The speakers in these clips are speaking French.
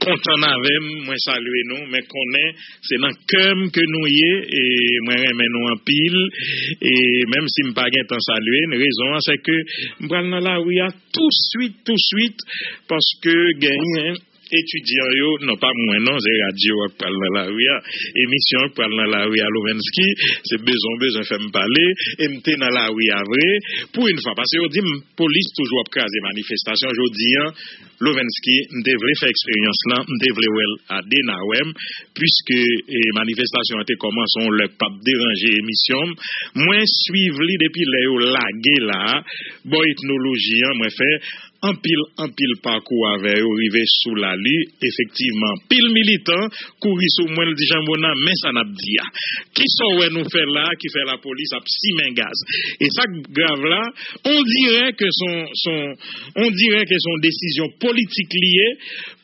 content avec moi saluer nous mais connaît c'est dans cœur que nous y est et moi remet nous en pile et même si me pas gain temps saluer une raison c'est que m'pral dans la rue tout de suite parce que gagne étudiants yo non pas moi non c'est radio qui parle dans la rue émission qui parle dans la rue à Lovensky c'est besoin faire me parler et m'était dans la rue à vrai pour une fois parce que on dit police toujours craser manifestation aujourd'hui Lovensky devrait faire expérience là devrait à Denawem puisque manifestation a été commencé on le pas déranger émission moi suivre li depuis les lagué là bon ethnologie moi fait en pile parcours avec arrivé sous la lue effectivement pile militant courir sous moi le jambona mais ça n'a dit qui sont ouais nous faire là qui fait la police à simen gaz et ça grave là on dirait que son décision politique liée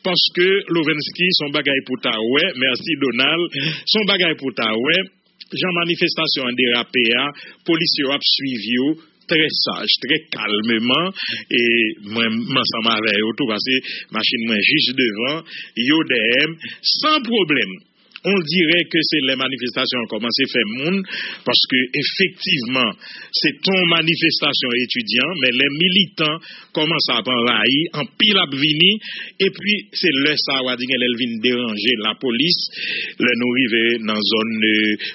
parce que Lovensky son bagaille pour ta ouais merci Donald son bagaille pour ta ouais Jean manifestation en dérapé policiers a suivi très sage, très calmement et moi ensemble avec eux tout parce que machine moi juste devant yo dem sans problème. On dirait que c'est les manifestations ont commencé à faire monde parce que effectivement c'est ton manifestation étudiant mais les militants commencent à envahir en pile à venir et puis c'est le ça va dire elle vient déranger la police le nous arriver dans zone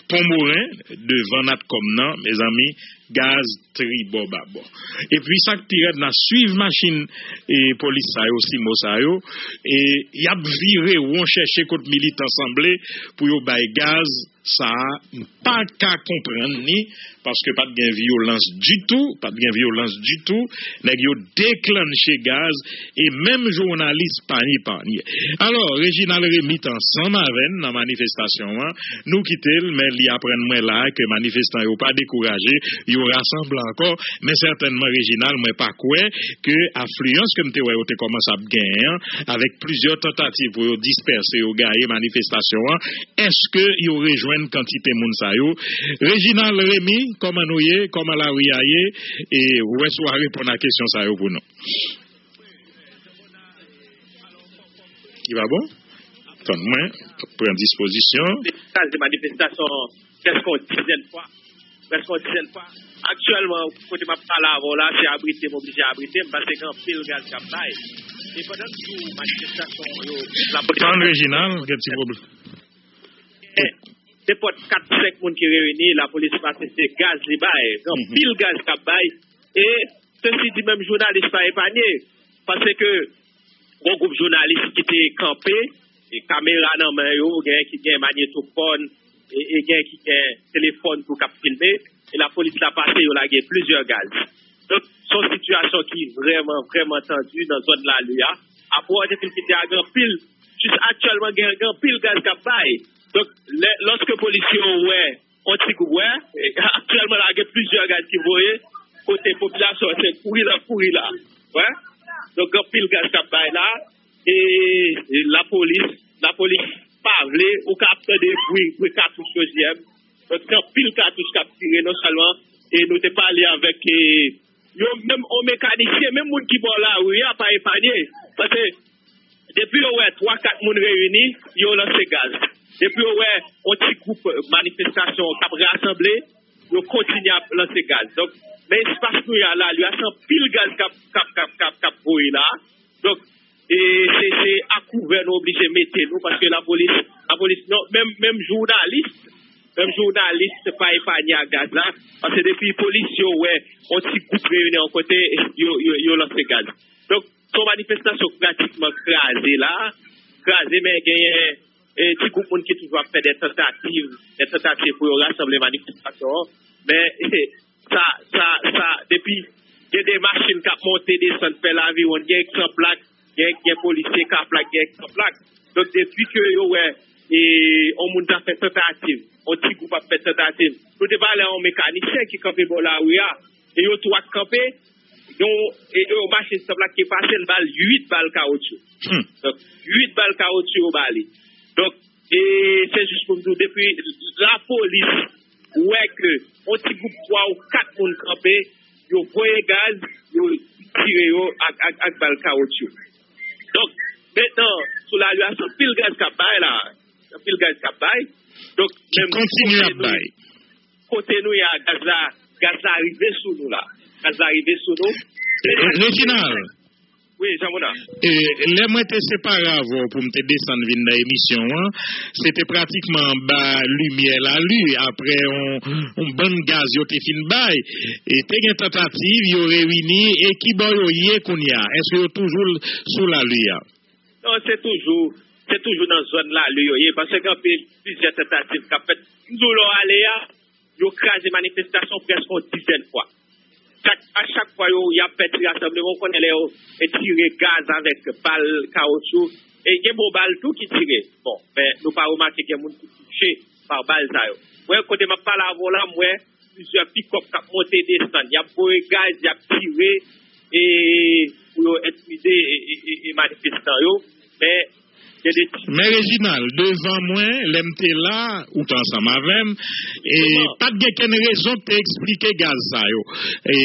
Pont-Morin devant notre comme mes amis gaz tribobabo et puis ça pirate na suivre machine et police ça aussi mo ça yo et y a viré ou on chercher contre militant assemblée pour yo bay gaz ça pas qu'à comprendre ni parce que pas de violence du tout nèg yo déclenché gaz et même journaliste panier alors Réginald Rémy ensemble avec dans manifestation nous quitter mais li apprendre moi là que manifestant yo pas découragé yo rassemble encore mais certainement Réginald moi pas quoi que affluence comme te ouais te commence à gagner avec plusieurs tentatives pour disperser ou gagner manifestation est-ce que yo rejoint quantité moun sa yo Réginald Rémy comment nous y comment la rue et ouais soit répondre à question ça yo pour nous il va bon moi prendre disposition des manifestations presque une dizaine fois actuellement côté m'a parler avant là c'est abrité obligé abriter parce que quand pile gaz cap bail et pendant que manifestation la police Réginald quel petit problème c'est pour 4-5 monde qui réunis la police passe c'est gaz li bail donc pile gaz cap bail et ceci dit même journaliste pas épargné parce que un groupe journaliste qui était campé et caméra dans main yo gain qui gain magnétophone et gain qui gain téléphone pour cap filmer et la police l'a passé yo la gain plusieurs gaz donc son situation qui vraiment tendue dans zone la Luya après des films qui a grand pile juste actuellement gain pile gaz cap bail donc lorsque policiers ouais on petit groupe ouais actuellement la gain plusieurs gaz qui voyez côté population c'est courir là ouais donc pile gaz cap bail là et la police parle ou capte des bruits cartouches deuxième donc quand pile cartouche cap tiré non seulement et nous te parler avec même au mécanicien même monde qui bon là oui a pas épargné parce que depuis ouais 3-4 monde réunis yo lancé gaz depuis ouais on petit groupe manifestation cap rassemblé yo continue à lancer gaz donc mais espace nous là lui a sent pile gaz cap brûler là donc et c'est à couvert nous obligé mettre nous parce que la police non même journaliste pas épargné à gaz là parce que depuis police ouais on petit groupe réuni en côté yo lancé gaz donc son manifestation pratiquement crasé mais gagné et petit groupe qui toujours fait des tentatives pour rassembler manifestation mais ça depuis il y a des machines qui montent descendent faire la vie on gagne sans plaque gagne policier qui plaque sans plaque donc depuis que ouais et on monte fait tentative on petit groupe a fait tentative nous devons aller en mécanicien qui campé bon là oui et yo trois campé et machine sans plaque qui passe le balle 8 balles caoutchouc donc 8 balles caoutchouc au balle donc et c'est juste pour nous depuis la police ouais que on petit groupe 3 ou 4 monde campé yo voyé gaz yo tiré yo avec balle caoutchouc donc mais sous la loi, c'est pile gaz cabaye là. C'est pile gaz cabaye. Donc, même continue à bailler. Côté nous, il y a gaz là arrivé sous nous là. Gaz là arrivé sous nous. Réginald. Oui, Jean-Mona. Les moi étaient séparés avant pour me descendre dans l'émission. C'était pratiquement bas lumière la lue. Après, on bon gaz, yo te fin bail. Et t'es une tentative, yo réuni, et qui boyoye qu'on y a. Est-ce que yo toujours sous la lue? Non, c'est toujours dans la zone là, lue. Parce qu'il y a plusieurs tentatives qu'a fait. Nous allons aller à, yo crase manifestation presque une dizaine de fois. À chaque fois, il y a petit rassemblement, on connaît les tirer gaz avec balle, caoutchouc, et il y a des balles tout qui tirent. Bon, mais nous pas remarqué qu'il y a des gens qui touchent par balle. Moi, quand je parle avant là, moi, plusieurs pick-up qui ont monté des stands. Il y a des gaz, il y a tiré, et pour intimider les manifestants. Mais Réginald, devant moi, l'MT là, ou ensemble avec, et pas de raison de t'expliquer gaz ça, yo. Et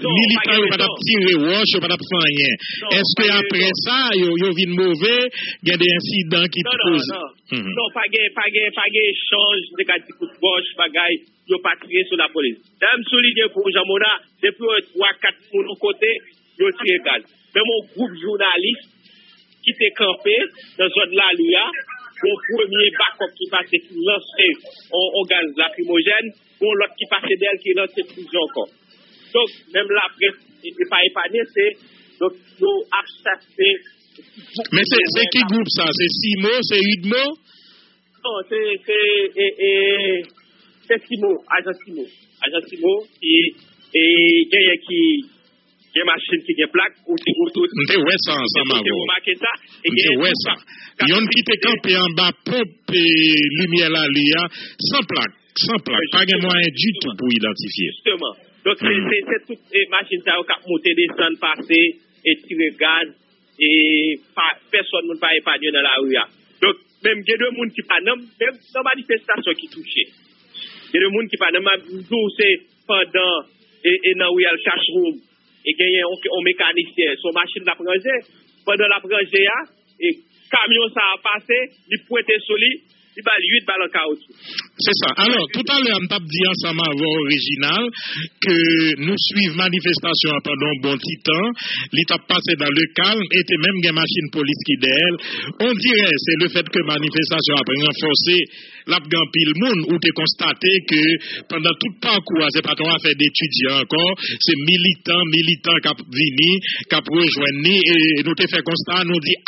militaire, pas de tirer wash, pas de faire rien. Est-ce que après ça, yo vient mauvais, il y a des incidents qui posent? Non, pas échange de coup de wash, bagaille, yo pas tiré sur la police. Dame souligné pour Jean-Mona, depuis 3-4 pour nos côtés, yo tiré gaz. Mais mon groupe journaliste, qui était campé dans la zone de la Luya, au premier backup qui passait, qui lançait au gaz lacrymogène, pour l'autre qui passait d'elle, qui lançait plusieurs encore. Donc, même la presse n'est pas épargnée, c'est, donc, nous acheter. Mais c'est qui groupe ça? C'est Simo, c'est Udmo? Non, c'est Simo, agent Simo, qui des machines qui ont plaque ou tout. Ouais, ça m'a vu. Ouais, ça. Il y a un qui est campé en bas, pompe lumière là, sans plaque. Pas de moyen du tout pour identifier. Justement. Donc, c'est toutes les machines qui ont monté, descendre, passer, et tirer gaz, et personne ne va pas épargner dans la rue. Donc, même il y a des gens qui pas même dans la manifestation qui touchent. Il y a des gens qui pas même c'est pendant et dans le cash room. Et gagner un mécanicien, son machine l'a prangé, pendant la prangé, et camion ça a passé, il pointe sur lui, il va 8 balles en caoutchouc. C'est ça. Alors, tout à l'heure, on t'a dit ensemble avant original que nous suivons manifestation pendant un bon petit temps, l'étape passée dans le calme, était même des machines police qui d'elle. On dirait, c'est le fait que manifestation a renforcé l'abgan pile monde, où tu constaté que pendant tout le parcours, c'est pas ton affaire d'étudiants encore, c'est militants qui ont venu, qui ont rejoint, et nous te fait constat, nous dit,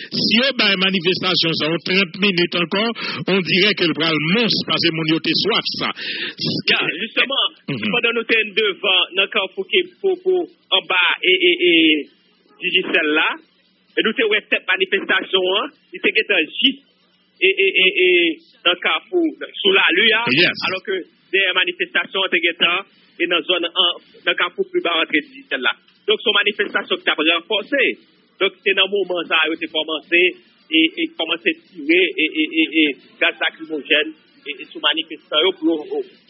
si on a une manifestation, ça, 30 minutes encore, on dirait que le bras le monstre, parce que mon yoté soif, ça. Justement, pendant nous sommes devant, dans le camp pour en bas, et Digicel là, et nous sommes cette manifestation, il était un gîte, et dans le carrefour, sous la lue, alors que des manifestations et dans la zone, dans le carrefour plus bas, entre Digicel là. Donc, son manifestation qui a renforcé. Donc, c'est dans le moment ça, il a commencé, et commencer à tirer, et gaz lacrymogène, et sous manifestation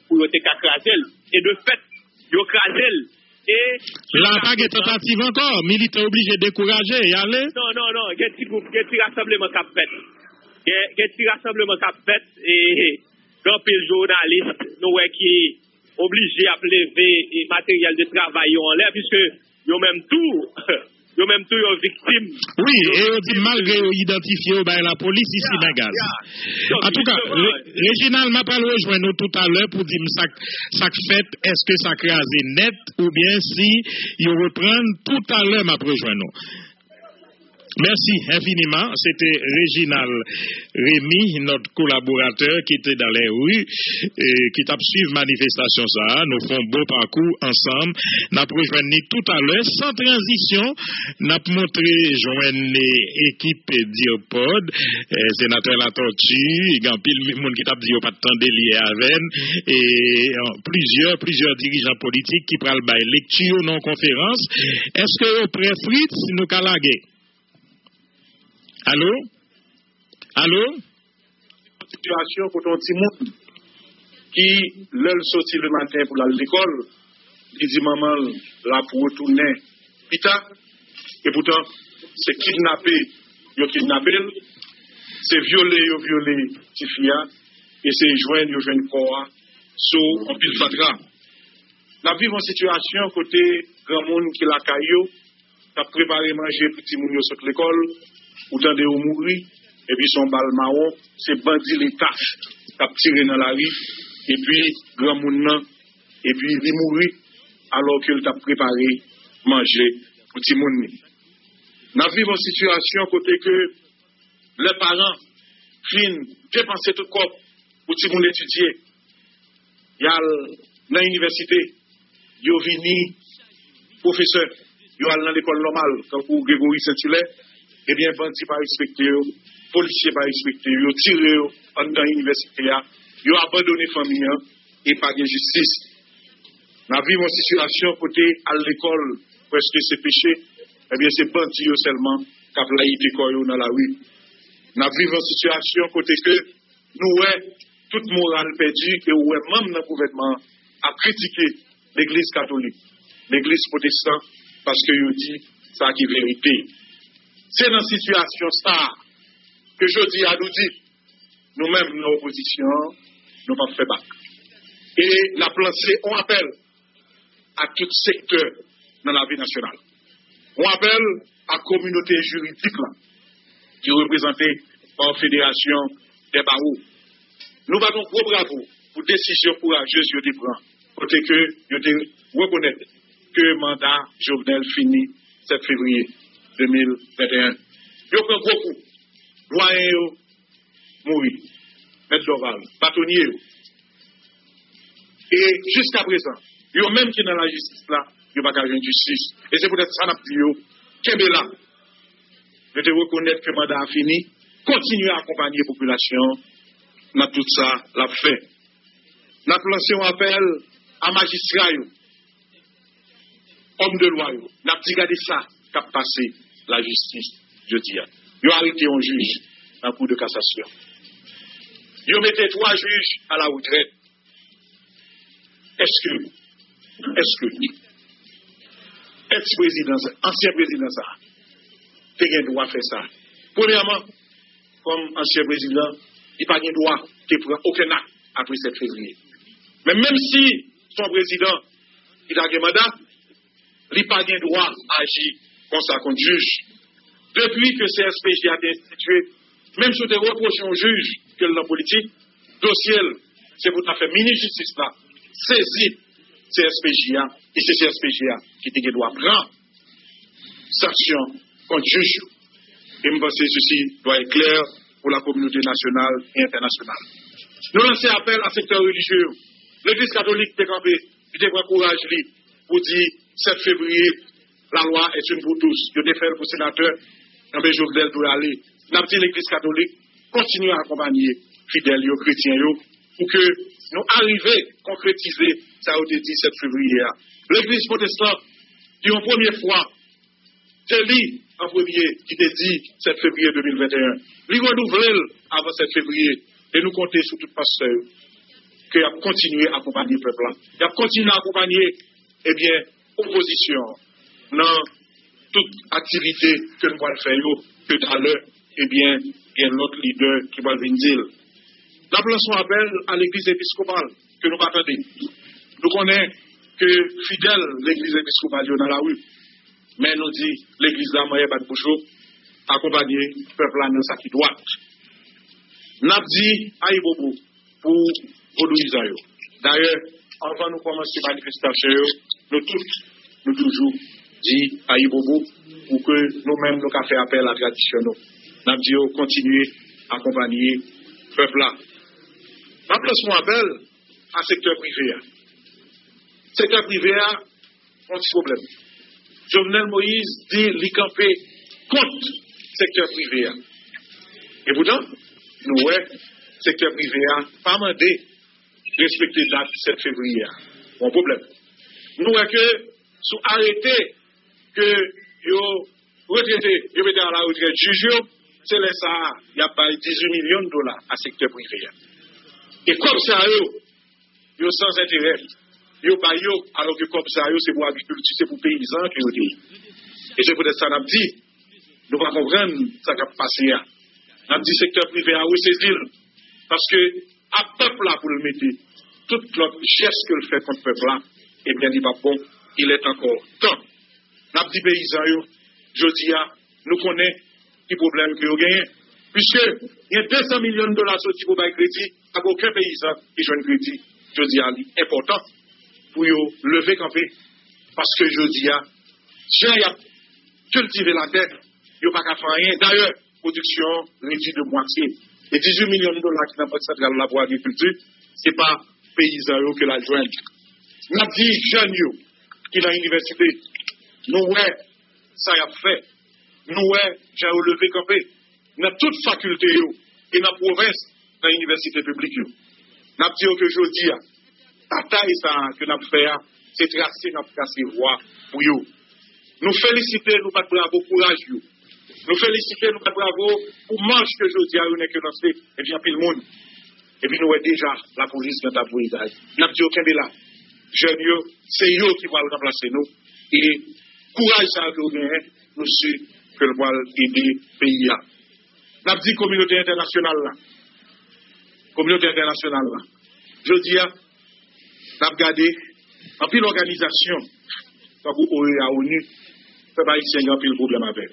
pour écraser. Et de fait, il écrasé. Là, pas de tentative encore. Militaire obligé de décourager et aller? Non. Il y a un petit rassemblement qui a fait. Il y a un petit rassemblement qui a fait. Et quand le journaliste, nous, qui est obligé à lever le matériel de travail en l'air, puisque ils même tout. Yo même tout yo victime. Oui, et on dit malgré identifié la police ici dans Gaz. En tout cas, Réginald m'a pas rejoint nous tout à l'heure pour dire ça fait est-ce que ça crase net ou bien si il reprend tout à l'heure m'a rejoint nous. Merci infiniment. C'était Réginald Rémy, notre collaborateur qui était dans les rues et qui t'a suivi manifestation ça. Nous faisons beau parcours ensemble. Nous avons rejoint tout à l'heure sans transition. Nous avons montré joindre l'équipe Diopod, sénateur La Tortue, il y a pile monde qui t'a dit pas de temps délié avec et plusieurs dirigeants politiques qui prennent le lecture non conférence. Est-ce que au près Fritz nous calaguer? Allô? Situation pour ton petit monde qui, l'heure sorti le matin pour aller à l'école, il dit maman, là pour retourner, pita, et pourtant, c'est kidnappé, yo kidnappé, c'est violer petit fille et c'est joindre corps sous un pile fatra. Nous vivons une situation côté grand monde qui la caillou, qui a préparé manger petit moun yo sur l'école, ou tande ou mourir, et puis son bal marron, c'est bandit l'État qui a tiré dans la rue, et puis grand monde nan, et puis il mourir alors qu'il t'a préparé manger petit moun. Nous vivons une situation côté que les parents finissent dépenser tout corps pour petit moun étudier. Il y a dans l'université, yo vini professeur, yo al dans l'école normale, quand pour Grégory Saint-Hilaire, eh bien, bandit pas respecté, policier pas respecté, yo tiré dans l'université, yo abandonné famille et pas de justice. Nous vivons une situation côté à l'école, presque c'est péché, eh bien, c'est bandit seulement qui a laïté dans la rue. Nous vivons une situation côté que nous, toute morale perdue, et même dans le gouvernement, a critiqué l'Église catholique, l'Église protestante, parce que vous dit ça qui est vérité. C'est dans cette situation ça que je dis à nous dire, nous-mêmes, nos oppositions, nous pas fait bac. Et la pensée, on appelle à tout secteur dans la vie nationale. On appelle à la communauté juridique là, qui est représentée par la Fédération des barreaux. Nous battons gros bravo pour décision courageuse que vous prenez. Côté que vous reconnaissez que le mandat Jovenel finit 7 février 2021. Vous prenez gros coup. Doyen mourir. Maître Doval, bâtonnier. Et jusqu'à présent, vous même qui est dans la justice là, vous n'avez pas de justice. Et c'est peut-être ça n'a plus. Qu'est-ce là? Vous devez reconnaître que le mandat a fini. Continuez à accompagner la population. Dans tout ça, l'a fait. Nous lançons un appel à magistrats, hommes de loi. Nous avons regardé ça, qu'a passé la justice, je dis. Ils ont arrêté un juge dans la cour de cassation. Ils ont mis 3 juges à la retraite. Est-ce que ex-président, ancien président, ça, tu as le droit de faire ça? Premièrement, comme ancien président, il n'a pas le droit de prendre aucun acte après 7 février. Mais même si son président, il a un mandat, il n'a pas le droit d'agir comme ça contre juge. Depuis que CSPJ a été institué, même si tu reproches un juge que la politique, dossier, c'est pour faire mini-justice là, saisir CSPJ et c'est CSPJ qui te doit prendre sanction contre juge. Et je pense que ceci doit être clair pour la communauté nationale et internationale. Nous lançons appel à secteur religieux. L'Église catholique est campée, il devrait courage pour dire 7 février, la loi est une pour tous. Je défère pour sénateur, Jean-Pierre Jovenel doit aller. Nous dit l'Église catholique continue à accompagner fidèles et chrétiens pour que nous arrivions à concrétiser ça au 17 février. L'Église protestante, qui en première fois, c'est lui en premier qui te dit 7 février 2021. Lui renouvelle avant 7 février et nous comptons sur tout pasteur qu'il a continué à accompagner le peuple. Il a continué à accompagner, eh bien, opposition dans toute activité que nous allons faire, que tout à l'heure, eh bien, il y a l'autre leader qui va venir dire. Nous lançons appel à l'église épiscopale que nous attendons. Nous connaissons que fidèle l'église épiscopale dans la rue, mais nous dit l'église là, moyen pas de bouchon, accompagner le peuple dans sa qui droite. Nous avons dit à Ibobo pour Louisa. D'ailleurs, avant nous commencer la manifestation, nous toujours dit à Ibobo pour que nous-mêmes nous fait appel à la tradition. Nous avons dit continuer à accompagner le peuple là. Nous avons appel à secteur privé. Secteur privé a un petit problème. Jovenel Moïse dit qu'il campait contre le secteur privé. Et pourtant, nous, secteur privé a pas demandé de respecter la date 7 février. Bon problème. Nous, que sous arrêté que vous retraité, vous mettez à la retraite juge, c'est là ça, il y a pas 18 millions de dollars à secteur privé. Et comme ça, vous sans intérêt. Yo pas yo, alors que comme ça, c'est pour agriculture, c'est pour paysans qui ont dit. Et c'est peut-être ça qu'on a dit. nous ne comprendre ce qui a passé. Nous avons dit secteur privé à ressaisir. Parce que, à peuple là pour le mettre, tout l'autre geste que le fait contre le peuple là, eh bien, il n'est pas bon, il est encore temps. Nous avons dit paysans, je dis, nous connaissons les problèmes que nous gagnons. Puisque, il y a 200 millions de dollars sortis pour bailler crédit, avec aucun paysan qui joue un crédit, je dis, c'est important pour lever campé. Parce que je dis, j'ai cultivé la terre, il n'y a pas qu'à faire rien. D'ailleurs, production réduite de moitié. Et 18 millions de dollars qui n'ont pas de centrale là pour l'agriculture, ce n'est pas paysans que la joignent. Nous avons dit, jeunes qui dans l'université, nous, ça y a fait. Nous, j'ai relevé campé. Dans toute faculté et dans la province, dans l'université publique. Nous avons dit que je dis, la taille que nous avons fait, c'est tracer, nous avons tracé voie pour vous. Nous félicitons, nous pas bravo, courage. Nous félicitons, nous pas bravo pour manche que je dis à une que lancé, et bien, puis le monde. Et puis, nous avons déjà la police dans ta brigade. Nous avons dit, aucun de là. Jeunes, c'est eux qui vont remplacer nous. Et courage, ça, que vous gagnez, nous sommes que le voile aider le pays. Nous avons dit communauté internationale là. Communauté internationale là. Je dis, nous avons regardé, en plus l'organisation, quand vous aurez à ONU, ça va ici un pile problème avec.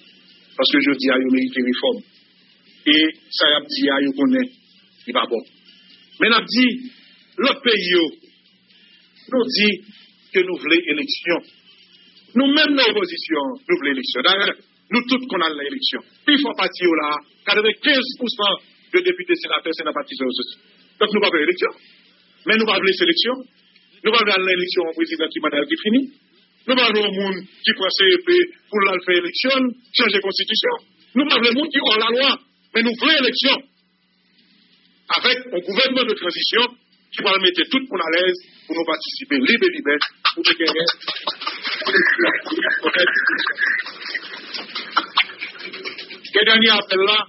Parce que je dis, il mérite réforme. Et ça a dit, il connaît, il va bon. Mais nous avons dit, l'autre pays, nous dit que nous voulons élection. Nous-mêmes, dans l'opposition, nous voulons élection. D'ailleurs, nous tous qu'on a l'élection. Puis il faut partir là, 95% de députés sénateurs, c'est la partie sociale. Donc nous ne pouvons pas l'élection. Mais nous ne pouvons pas l'élection. Nous ne pouvons pas l'élection au président qui mandat qui finit. Nous ne pouvons pas le monde qui prend CEP pour la faire élection, changer la constitution. Nous ne pouvons pas le monde qui hors la loi. Mais nous voulons élection. Avec un gouvernement de transition qui va mettre tout le monde à l'aise pour nous participer libre et libre pour nous gagner. Le dernier appel là,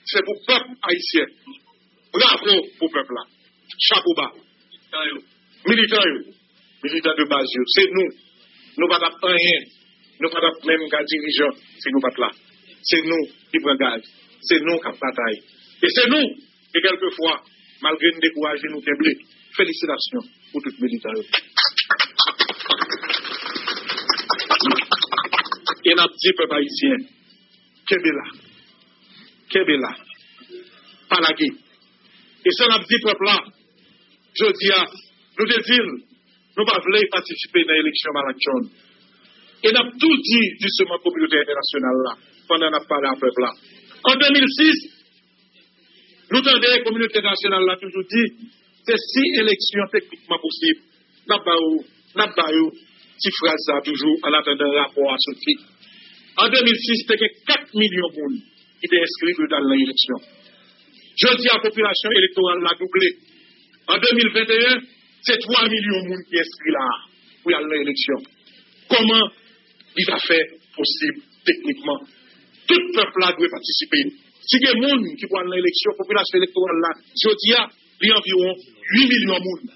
c'est pour le peuple haïtien. Bravo pour le peuple là. Chapeau bas. Militants de base, c'est nous. Nous ne pas rien. Nous ne pas même qu'un dirigeant, c'est nous pas là. C'est nous qui prenons gaz. C'est nous qui bataille. Et c'est nous qui, quelquefois, malgré nous décourager, nous câbler. Félicitations pour tous les militants. Et notre petit peuple haïtien, Kébéla, Palagui. Et ça, notre petit peuple là, je dis à nous de dire, nous ne voulons pas participer dans l'élection Malakchon. Et nous avons tout dit justement à la communauté internationale là, pendant qu'on a parlé à peuple là. En 2006, nous avons la communauté internationale là toujours dit, c'est 6 élections techniquement possibles. Nous avons petite phrase ça toujours en attendant un rapport à sortir. En 2006, c'était 4 millions de monde qui étaient inscrits dans l'élection. Je dis à la population électorale l'a doublé. En 2021, c'est 3 millions de monde qui sont inscrits là pour aller à l'élection. Comment il va faire possible techniquement? Tout le peuple là doit participer. Si il y a des gens qui vont à l'élection, la population électorale là, je dis à il y a environ 8 millions de monde.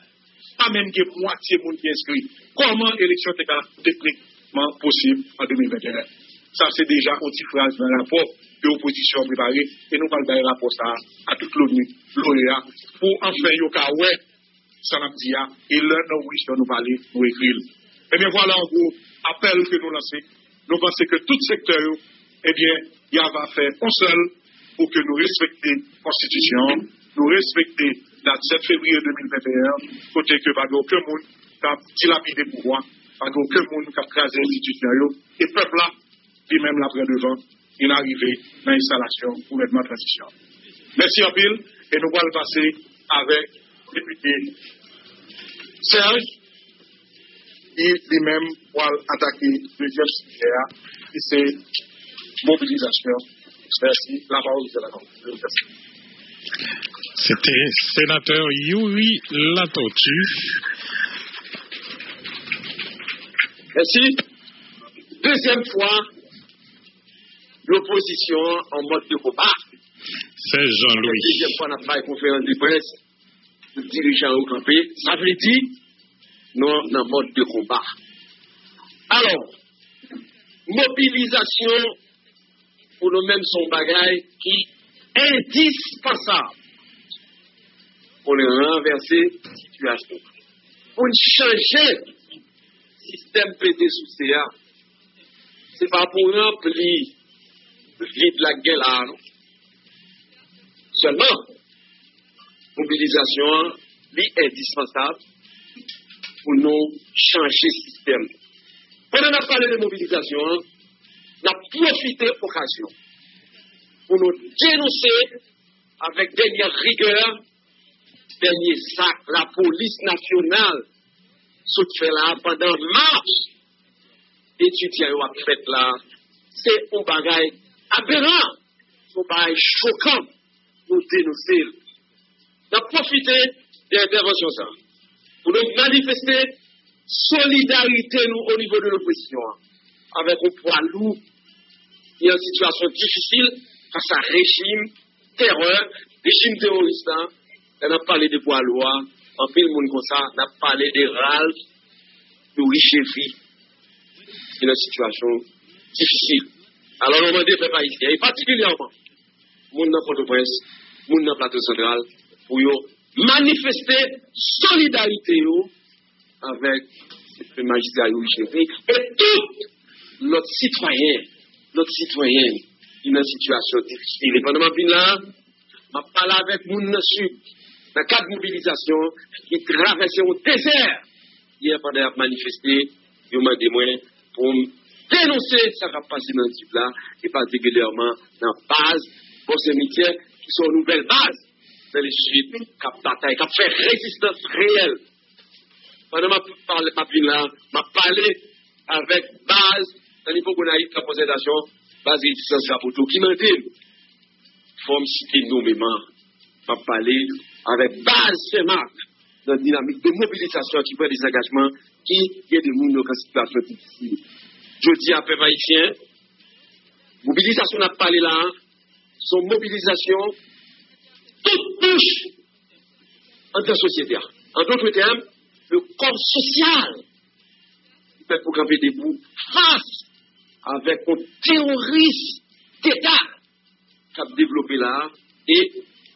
Pas même que moitié de monde qui est inscrit. Comment l'élection est techniquement possible en 2021? Ça, c'est déjà une petite phrase dans le rapport que l'opposition a préparé. Et nous parlons d'un rapport ça à toute l'OEA pour enfin y ça n'a dit et là, nous voulons nous parler, nous écrire. Eh bien, voilà en gros, appel que nous lançons. Nous pensons que tout secteur, eh bien, il y a à faire un seul pour que nous respections la Constitution, nous respections la 7 février 2021, côté que pas aucun monde qui a dilapidé le pouvoir, pas aucun monde qui a crasé l'institution, et le peuple là, lui-même la prend devant, il est arrivé dans l'installation pour mettre en transition. Merci en pile, et nous allons passer avec le député Serge, qui lui-même va attaquer le deuxième sujet, qui c'est mobilisation. Merci. La parole est à la parole. C'était sénateur Yuri Latortue. Merci. Deuxième fois, l'opposition en mode de combat. C'est Jean-Louis. Deuxième fois, on a fait une conférence de presse, le dirigeant au campé. Ça veut dire, nous, en mode de combat. Alors, mobilisation pour nous-mêmes son bagage qui est indispensable pour les renverser la situation. Pour changer le système pété sous CA, ce n'est pas pour remplir le vide de la guerre là, non. Seulement, mobilisation est indispensable pour nous changer le système. Pendant qu'on a parlé de mobilisation, on a profité de l'occasion pour nous dénoncer avec dernière rigueur, dernier sac, la police nationale, ce qui fait là pendant marche, étudiants ont fait là, c'est un bagage aberrant, un bagage choquant pour dénoncer. On a profité de l'intervention ça, pour nous manifester solidarité nous au niveau de l'opposition, avec un poids lourd, qui est en situation difficile face à régime, terreur, régime terroriste. On a parlé de poids lourd, en fait, le monde comme ça, on a parlé de Ralph, de Richefri, qui est une situation difficile. Alors, on m'a dit, peuple haïtien, et particulièrement, monde dans Port-au-Prince, monde dans Plateau Central, pour manifester solidarité avec le magistrat Richefri et tous notre citoyen, qui est dans une situation difficile. Et pendant ma vie là, je parle avec mon sud, dans le cadre de mobilisation, qui traversait un désert. Hier, pendant la manifester, je m'a demandé pour dénoncer ce qui a passé dans ce type là, et particulièrement dans la base, pour ces métiers qui sont une nouvelle base dans les sud, qui a bataille, qui a fait résistance réelle. Pendant ma vie là, je parlé avec base, dans l'époque où on a eu la présentation, base de résistance Rapoto, qui m'a dit, faut me citer nommément, je parlé avec base CEMAC, dans une dynamique de mobilisation qui prend des engagements qui est de monde dans une situation difficile. Je dis à peuple haïtien, mobilisation n'a pas parlé là, son mobilisation, toute touche en tant que société. En d'autres termes, le corps social qui fait pour camper debout face avec un terroriste d'État qui a développé là, et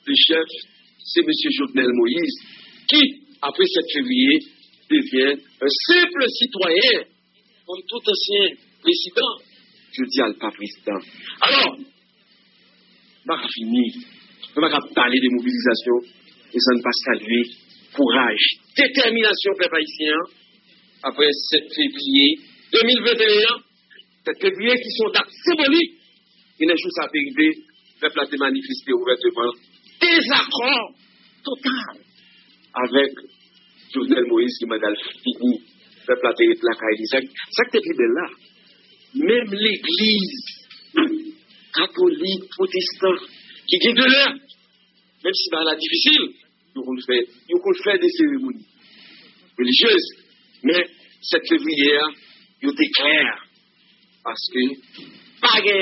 le chef, c'est M. Jovenel Moïse, qui, après 7 février, devient un simple citoyen, comme tout ancien président. Je dis à le pas président. Alors, je vais finir. Je vais parler de mobilisation, et ça ne pas saluer courage, détermination, peuple haïtien, après 7 février 2021, 7 février qui sont dates symboliques, il y a des choses à arriver, le peuple a été manifesté ouvertement, désaccord total avec Jovenel Moïse qui m'a dit fini, le peuple a été placardé. Ça qui est là, même l'église catholique, protestante, qui dit de l'air, même si c'est la difficile, ils vont faire des cérémonies religieuses, mais cette février, ils étaient clairs, parce que pas de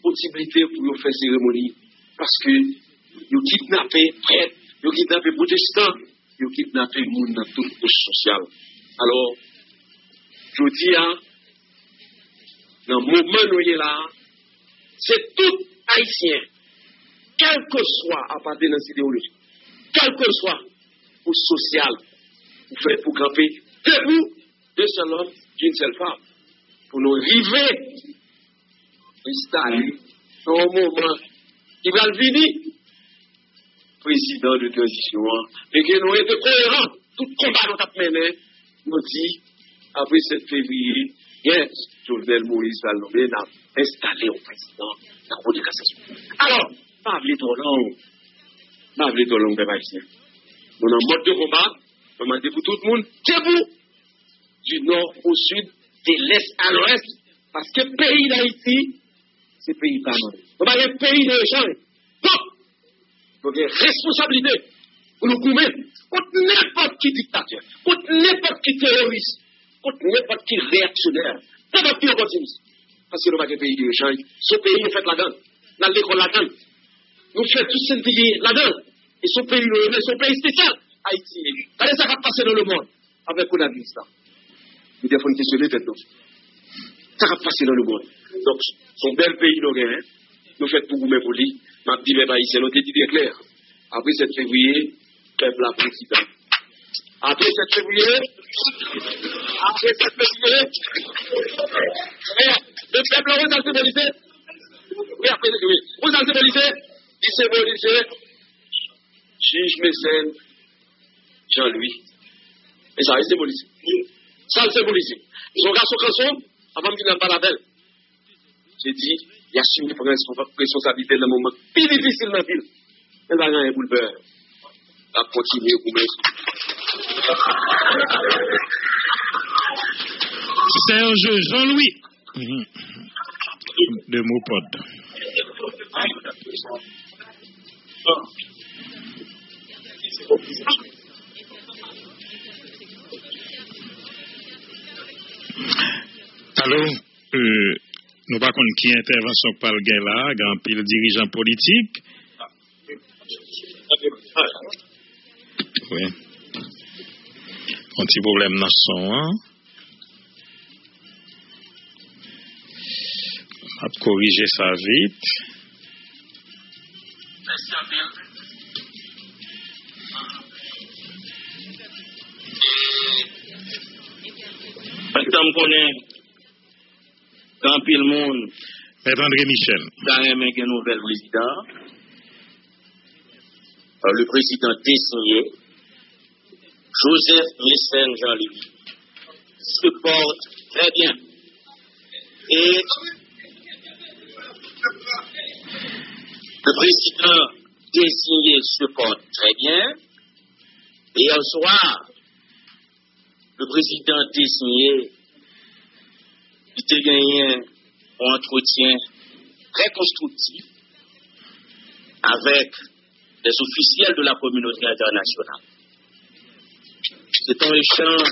possibilité pour faire cérémonie, parce que ils ont kidnappé prêtres, ils ont kidnappé protestants, ils ont kidnappé le monde dans toute couche sociale. Alors, je dis, dans le moment où il est là, c'est tout haïtien, quel que soit à partir de cette idéologie, quel que soit pour social, pour faire pour camper, debout, d'un seul homme, d'une seule femme, pour nous arriver, installer, dans un moment qui va venir, président de transition, et que nous étions cohérents, tout combat nous avons mené, nous dit, après 7 février, yes, Jovenel Moïse va nous installer au président la Cour de cassation. Alors, pas appeler trop long, peuple haïtien. Nous avons un mode de combat, nous demandons pour tout le monde, debout, du nord au sud, de l'est à l'ouest, parce que le pays d'Haïti, c'est pays permanent. Nous avons un pays d'échange. Donc, nous avons une responsabilité pour nous commettre contre n'importe qui dictateur, contre n'importe qui terroriste, contre n'importe qui réactionnaire, n'importe qui opportuniste. Parce que nous avons un pays d'échange. Ce pays, nous fait la donne. Dans l'école, la donne. Nous faisons tout ce pays là-dedans. Et son pays spécial, Haïti. Regardez ça qui va passer dans le monde avec qu'on a vu ça. Nous devons questionner tête. Ça va passer dans le monde. Donc, Son bel pays d'Orient, nous faisons tout pour lui. M'a dit, mais ici, l'autre dit très clair. Après 7 février, peuple la président. Après 7 février, le peuple a symbolisé. Oui, après, oui. Vous avez symbolisé, il symbolisé, juge mécène, Jean-Louis. Et ça, il symbolise. Ça, le symbolise. Son garçon canson, avant qu'il n'en parle pas la belle. J'ai dit, il assume les responsabilités dans le moment plus difficile dans la ville. Il va gagner pour le beurre. Il va continuer pour mettre. Serge Jean-Louis. De Mopod. Alors, nous pas connaître qui intervention par le gars là, grand pile dirigeant politique. Oui. Un petit problème dans son, hein? On va corriger ça vite. Parce que je connais quand pile le monde. Maître André Michel. Dans un nouvel président. Le président désigné, Joseph Mécène Jean-Louis, se porte très bien. Et le président désigné se porte très bien. Et hier soir, le président désigné, il a gagné un entretien très constructif avec les officiels de la communauté internationale. C'est un échange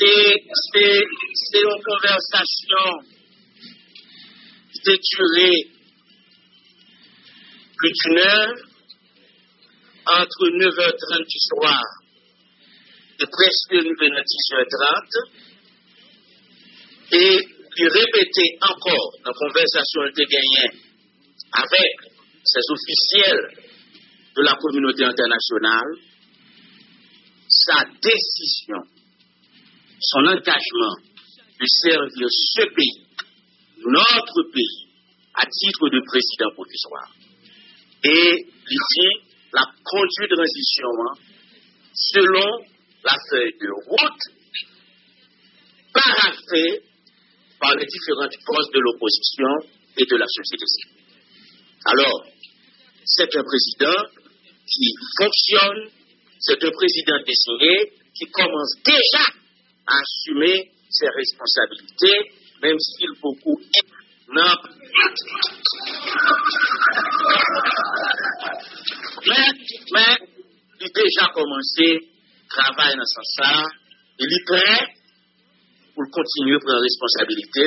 c'est une conversation qui a duré plus d'une heure entre 9h30 du soir et presque 10h30 et puis répéter encore la conversation de gagnée avec ces officiels de la communauté internationale, sa décision, son engagement de servir ce pays, notre pays, à titre de président provisoire. Et ici, la conduite de transition selon la feuille de route paraphée par les différentes forces de l'opposition et de la société civile. Alors, c'est un président qui fonctionne, c'est un président désigné qui commence déjà à assumer ses responsabilités, même s'il beaucoup non. Mais il a déjà commencé à travailler dans ce sens, il est prêt pour continuer à prendre responsabilité.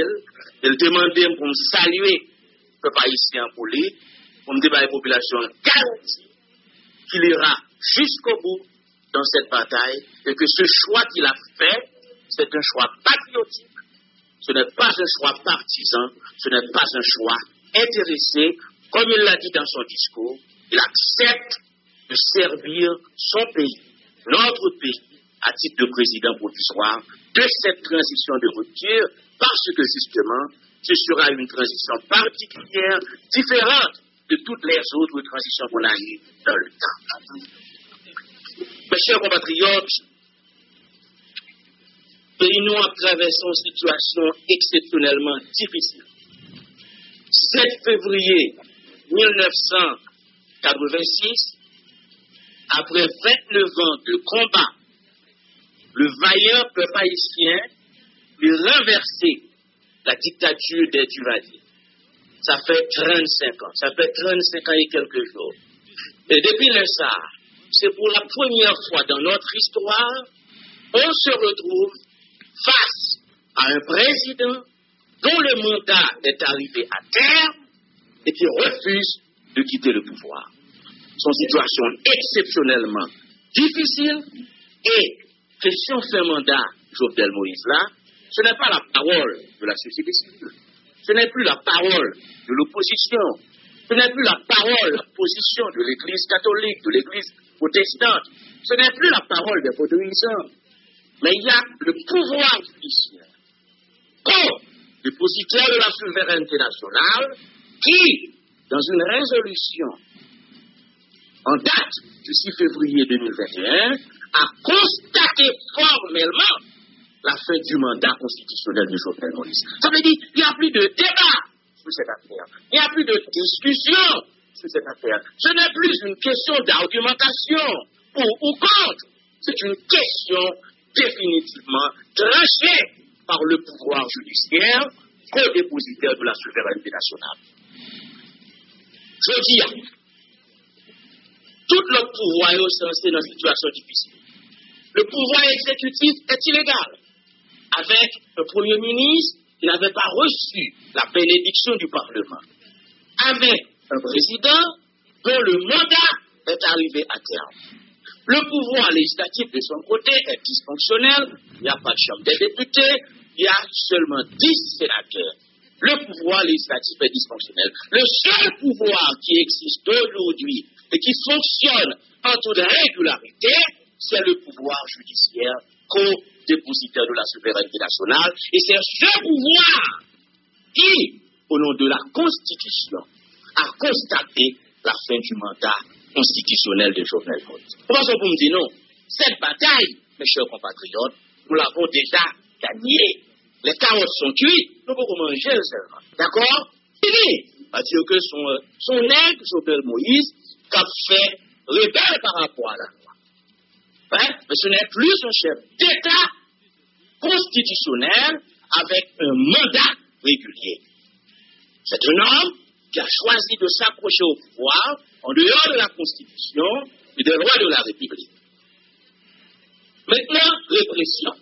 Il demandait pour me saluer le peuple haïtien pour lui, pour me dire à la population garantie qu'il ira jusqu'au bout dans cette bataille et que ce choix qu'il a fait, c'est un choix patriotique. Ce n'est pas un choix partisan, ce n'est pas un choix intéressé. Comme il l'a dit dans son discours, il accepte de servir son pays, notre pays, à titre de président provisoire de cette transition de rupture, parce que justement, ce sera une transition particulière, différente de toutes les autres transitions qu'on a eues dans le temps. Mes chers compatriotes, le pays nous a traversé une situation exceptionnellement difficile. 7 février 1986, après 29 ans de combat, le vaillant peuple haïtien lui renversé la dictature des Duvalier. Ça fait 35 ans. Ça fait 35 ans et quelques jours. Et depuis ça, c'est pour la première fois dans notre histoire, on se retrouve face à un président dont le mandat est arrivé à terme et qui refuse de quitter le pouvoir. C'est une situation exceptionnellement difficile et question fin mandat Jovenel Moïse là, ce n'est pas la parole de la société civile, ce n'est plus la parole de l'opposition, ce n'est plus la parole, la position de l'Église catholique, de l'Église protestante, ce n'est plus la parole des podoïsants, mais il y a le pouvoir judiciaire, dépositaire de la souveraineté nationale, qui, dans une résolution en date du 6 février 2021, a constaté formellement la fin du mandat constitutionnel de Jovenel Moïse. Ça veut dire qu'il n'y a plus de débat sur cette affaire. Il n'y a plus de discussion sur cette affaire. Ce n'est plus une question d'argumentation pour ou contre. C'est une question définitivement tranchée par le pouvoir judiciaire, co-dépositaire de la souveraineté nationale. Je dis, tout le pouvoir est censé dans une situation difficile. Le pouvoir exécutif est illégal, avec un Premier ministre qui n'avait pas reçu la bénédiction du Parlement, avec un président dont le mandat est arrivé à terme. Le pouvoir législatif de son côté est dysfonctionnel, il n'y a pas de chambre des députés, il y a seulement 10 sénateurs. Le pouvoir législatif est dysfonctionnel. Le seul pouvoir qui existe aujourd'hui et qui fonctionne en toute régularité, c'est le pouvoir judiciaire, co-dépositaire de la souveraineté nationale. Et c'est ce pouvoir qui, au nom de la Constitution, a constaté la fin du mandat constitutionnel de Jovenel Moïse. Comment vous me dites non? Cette bataille, mes chers compatriotes, nous l'avons déjà gagnée. Les carottes sont cuites, nous pouvons manger seulement. D'accord? Fini. C'est-à-dire que son nègre, Jovenel Moïse, qu'a fait rebelle par rapport à la loi. Hein? Mais ce n'est plus un chef d'État constitutionnel avec un mandat régulier. C'est un homme qui a choisi de s'approcher au pouvoir en dehors de la Constitution et des lois de la République. Maintenant, répression.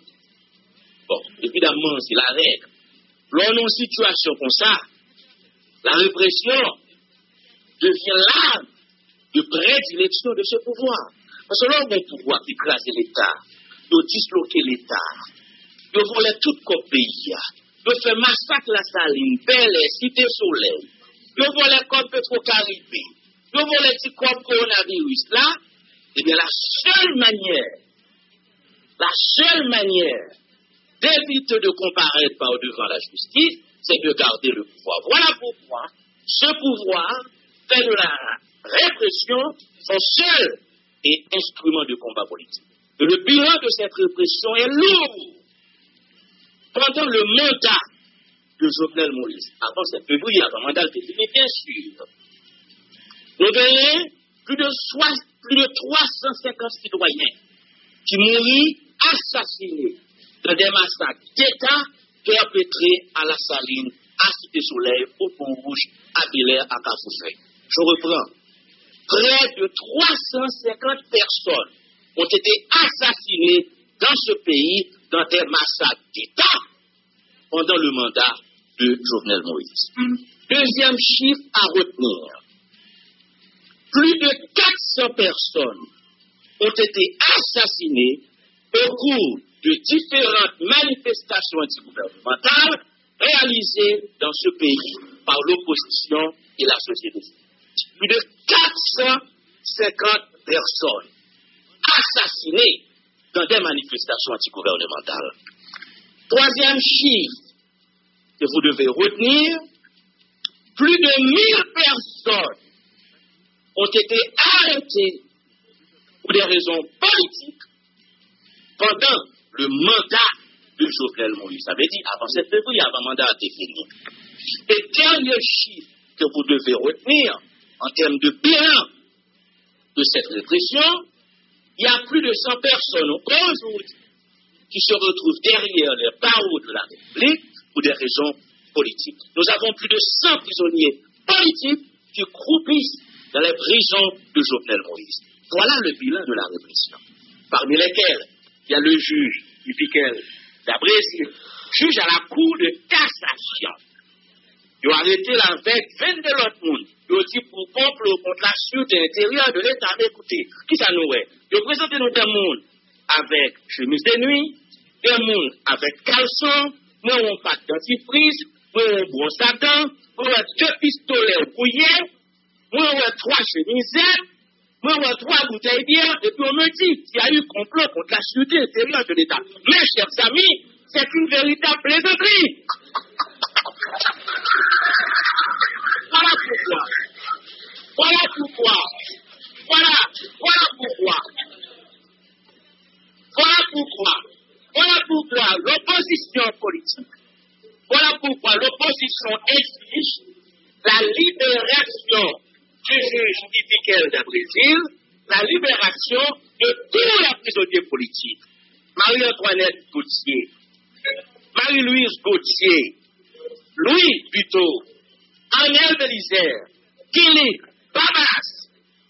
Bon, évidemment, c'est la règle. Lors d'une situation comme ça, la répression devient l'arme de prédilection de ce pouvoir. Parce que l'on a un pouvoir d'écraser l'État, de disloquer l'État, de voler tout le pays, de faire massacre la Saline, Bel Air, Cité Soleil, de voler comme Petro-Caribé, de voler petit comme coronavirus là, eh bien la seule manière d'éviter de comparaître par devant la justice, c'est de garder le pouvoir. Voilà pourquoi ce pouvoir fait de la répression son seul et instrument de combat politique. Et le bilan de cette répression est lourd. Pendant le mandat de Jovenel Moïse, avant cette février, avant le mandat de février, bien sûr, nous avons plus de 350 citoyens qui mourent assassinés dans des massacres d'État perpétrés à la Saline, à Cité Soleil, au Pont-Rouge, à Bel Air, à Cafoufeuille. Je reprends. Près de 350 personnes ont été assassinées dans ce pays dans des massacres d'État pendant le mandat de Jovenel Moïse. Deuxième chiffre à retenir. Plus de 400 personnes ont été assassinées au cours de différentes manifestations antigouvernementales réalisées dans ce pays par l'opposition et la société civile. Plus de 450 personnes assassinées dans des manifestations antigouvernementales. Troisième chiffre que vous devez retenir, plus de 1000 personnes ont été arrêtées pour des raisons politiques pendant le mandat de Jovenel Moïse. Ça veut dire avant 7 février, avant le mandat a été fini. Et dernier chiffre que vous devez retenir en termes de bilan de cette répression, il y a plus de 100 personnes aujourd'hui qui se retrouvent derrière les barreaux de la République pour des raisons politiques. Nous avons plus de 100 prisonniers politiques qui croupissent dans les prisons de Jovenel Moïse. Voilà le bilan de la répression. Parmi lesquels, il y a le juge Ipiquel d'Abrésil, juge à la Cour de cassation, Ils ont arrêté avec 22 autres monde. Ils ont dit pour complot contre la sûreté intérieure de l'État. Mais écoutez, qui ça nous est? Ils ont présenté nous des monde avec chemise de nuit, des monde avec caleçon, moi on pas de dentifrice, moi on brosse à dents, moi on a 2 pistolets au couillet, moi on a 3 chemisettes, moi on a 3 bouteilles de bière, et puis on me dit qu'il y a eu complot contre la sûreté intérieure de l'État. Mes chers amis, c'est une véritable plaisanterie. Voilà pourquoi. Voilà pourquoi. Voilà pourquoi. Voilà pourquoi. Voilà pourquoi l'opposition politique, voilà pourquoi l'opposition exige la libération du juge Idikel de Brésil, la libération de tous les prisonniers politiques. Marie-Antoinette Gauthier, Marie-Louise Gauthier, Louis Buteau, Arnel Bélisère, Guélic, Babas,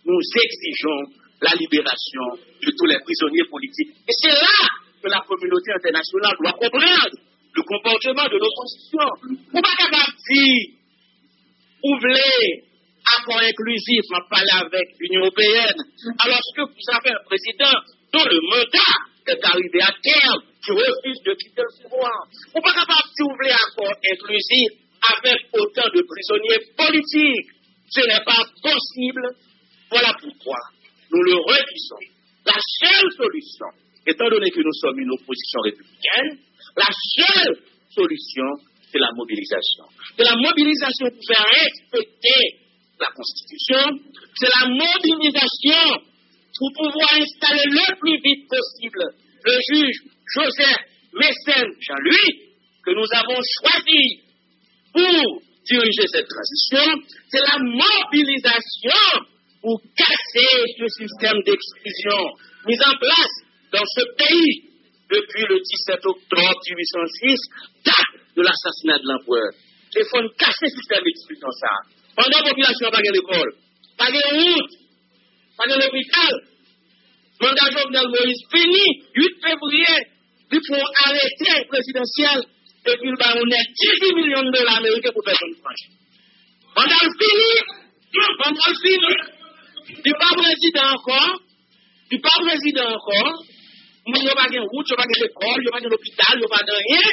nous exigeons la libération de tous les prisonniers politiques. Et c'est là que la communauté internationale doit comprendre le comportement de l'opposition. Vous ne pouvez pas dire, vous voulez accord inclusif, on parle avec l'Union européenne, alors que vous avez un président dont le mandat est arrivé à terme, qui refuse de quitter le pouvoir. Vous ne pouvez pas dire, vous voulez accord inclusif avec autant de prisonniers politiques. Ce n'est pas possible. Voilà pourquoi nous le redisons. La seule solution, étant donné que nous sommes une opposition républicaine, la seule solution, c'est la mobilisation. C'est la mobilisation pour faire respecter la Constitution, c'est la mobilisation pour pouvoir installer le plus vite possible le juge Joseph Mécène Jean-Louis, que nous avons choisi pour diriger cette transition, c'est la mobilisation pour casser ce système d'exclusion mis en place dans ce pays depuis le 17 octobre 1806, date de l'assassinat de l'empereur. Il faut casser ce système d'exclusion ça. Pendant la population n'a pas de l'école, pas de route, pas de l'hôpital. Mandat Jovenel Moïse fini, 8 février, il faut arrêter le présidentiel et puis on est 18 millions de dollars américains pour personne franche. Mandat fini, du pas président encore, il n'y a pas de route, il n'y a pas d'école, il n'y a pas d'hôpital, il n'y a pas de rien.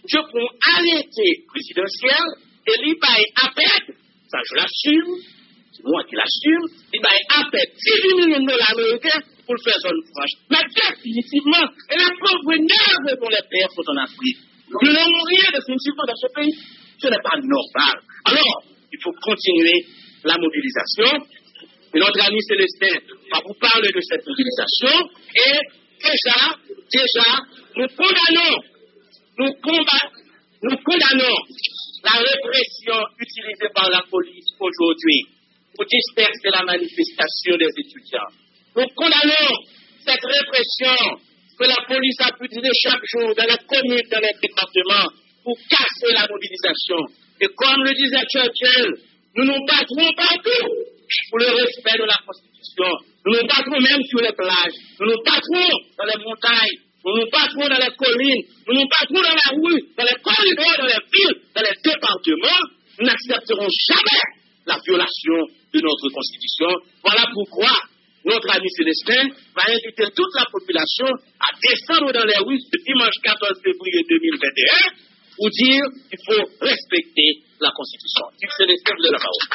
Je prends arrêter présidentiel et il va à peine, ça je l'assume, c'est moi qui l'assume, il va à peine 18 millions de dollars américains pour le faire zone franche. Mais définitivement, et la pauvre nerve dont les pères sont en Afrique. Nous n'avons rien définitivement dans ce pays. Ce n'est pas normal. Alors, il faut continuer la mobilisation. Et notre ami Célestin va vous parler de cette mobilisation. Et déjà, nous condamnons la répression utilisée par la police aujourd'hui pour disperser la manifestation des étudiants. Nous condamnons cette répression que la police a pu utiliser chaque jour dans les communes, dans les départements pour casser la mobilisation. Et comme le disait Churchill, nous nous battrons partout pour le respect de la Constitution. Nous nous battrons même sur les plages. Nous nous battrons dans les montagnes. Nous nous battrons dans les collines. Nous nous battrons dans la rue, dans les corridors, dans les villes, dans les départements. Nous n'accepterons jamais la violation de notre Constitution. Voilà pourquoi notre ami Célestin va inviter toute la population à descendre dans les rues ce dimanche 14 février 2021 pour dire qu'il faut respecter la Constitution. Célestin, vous avez la parole.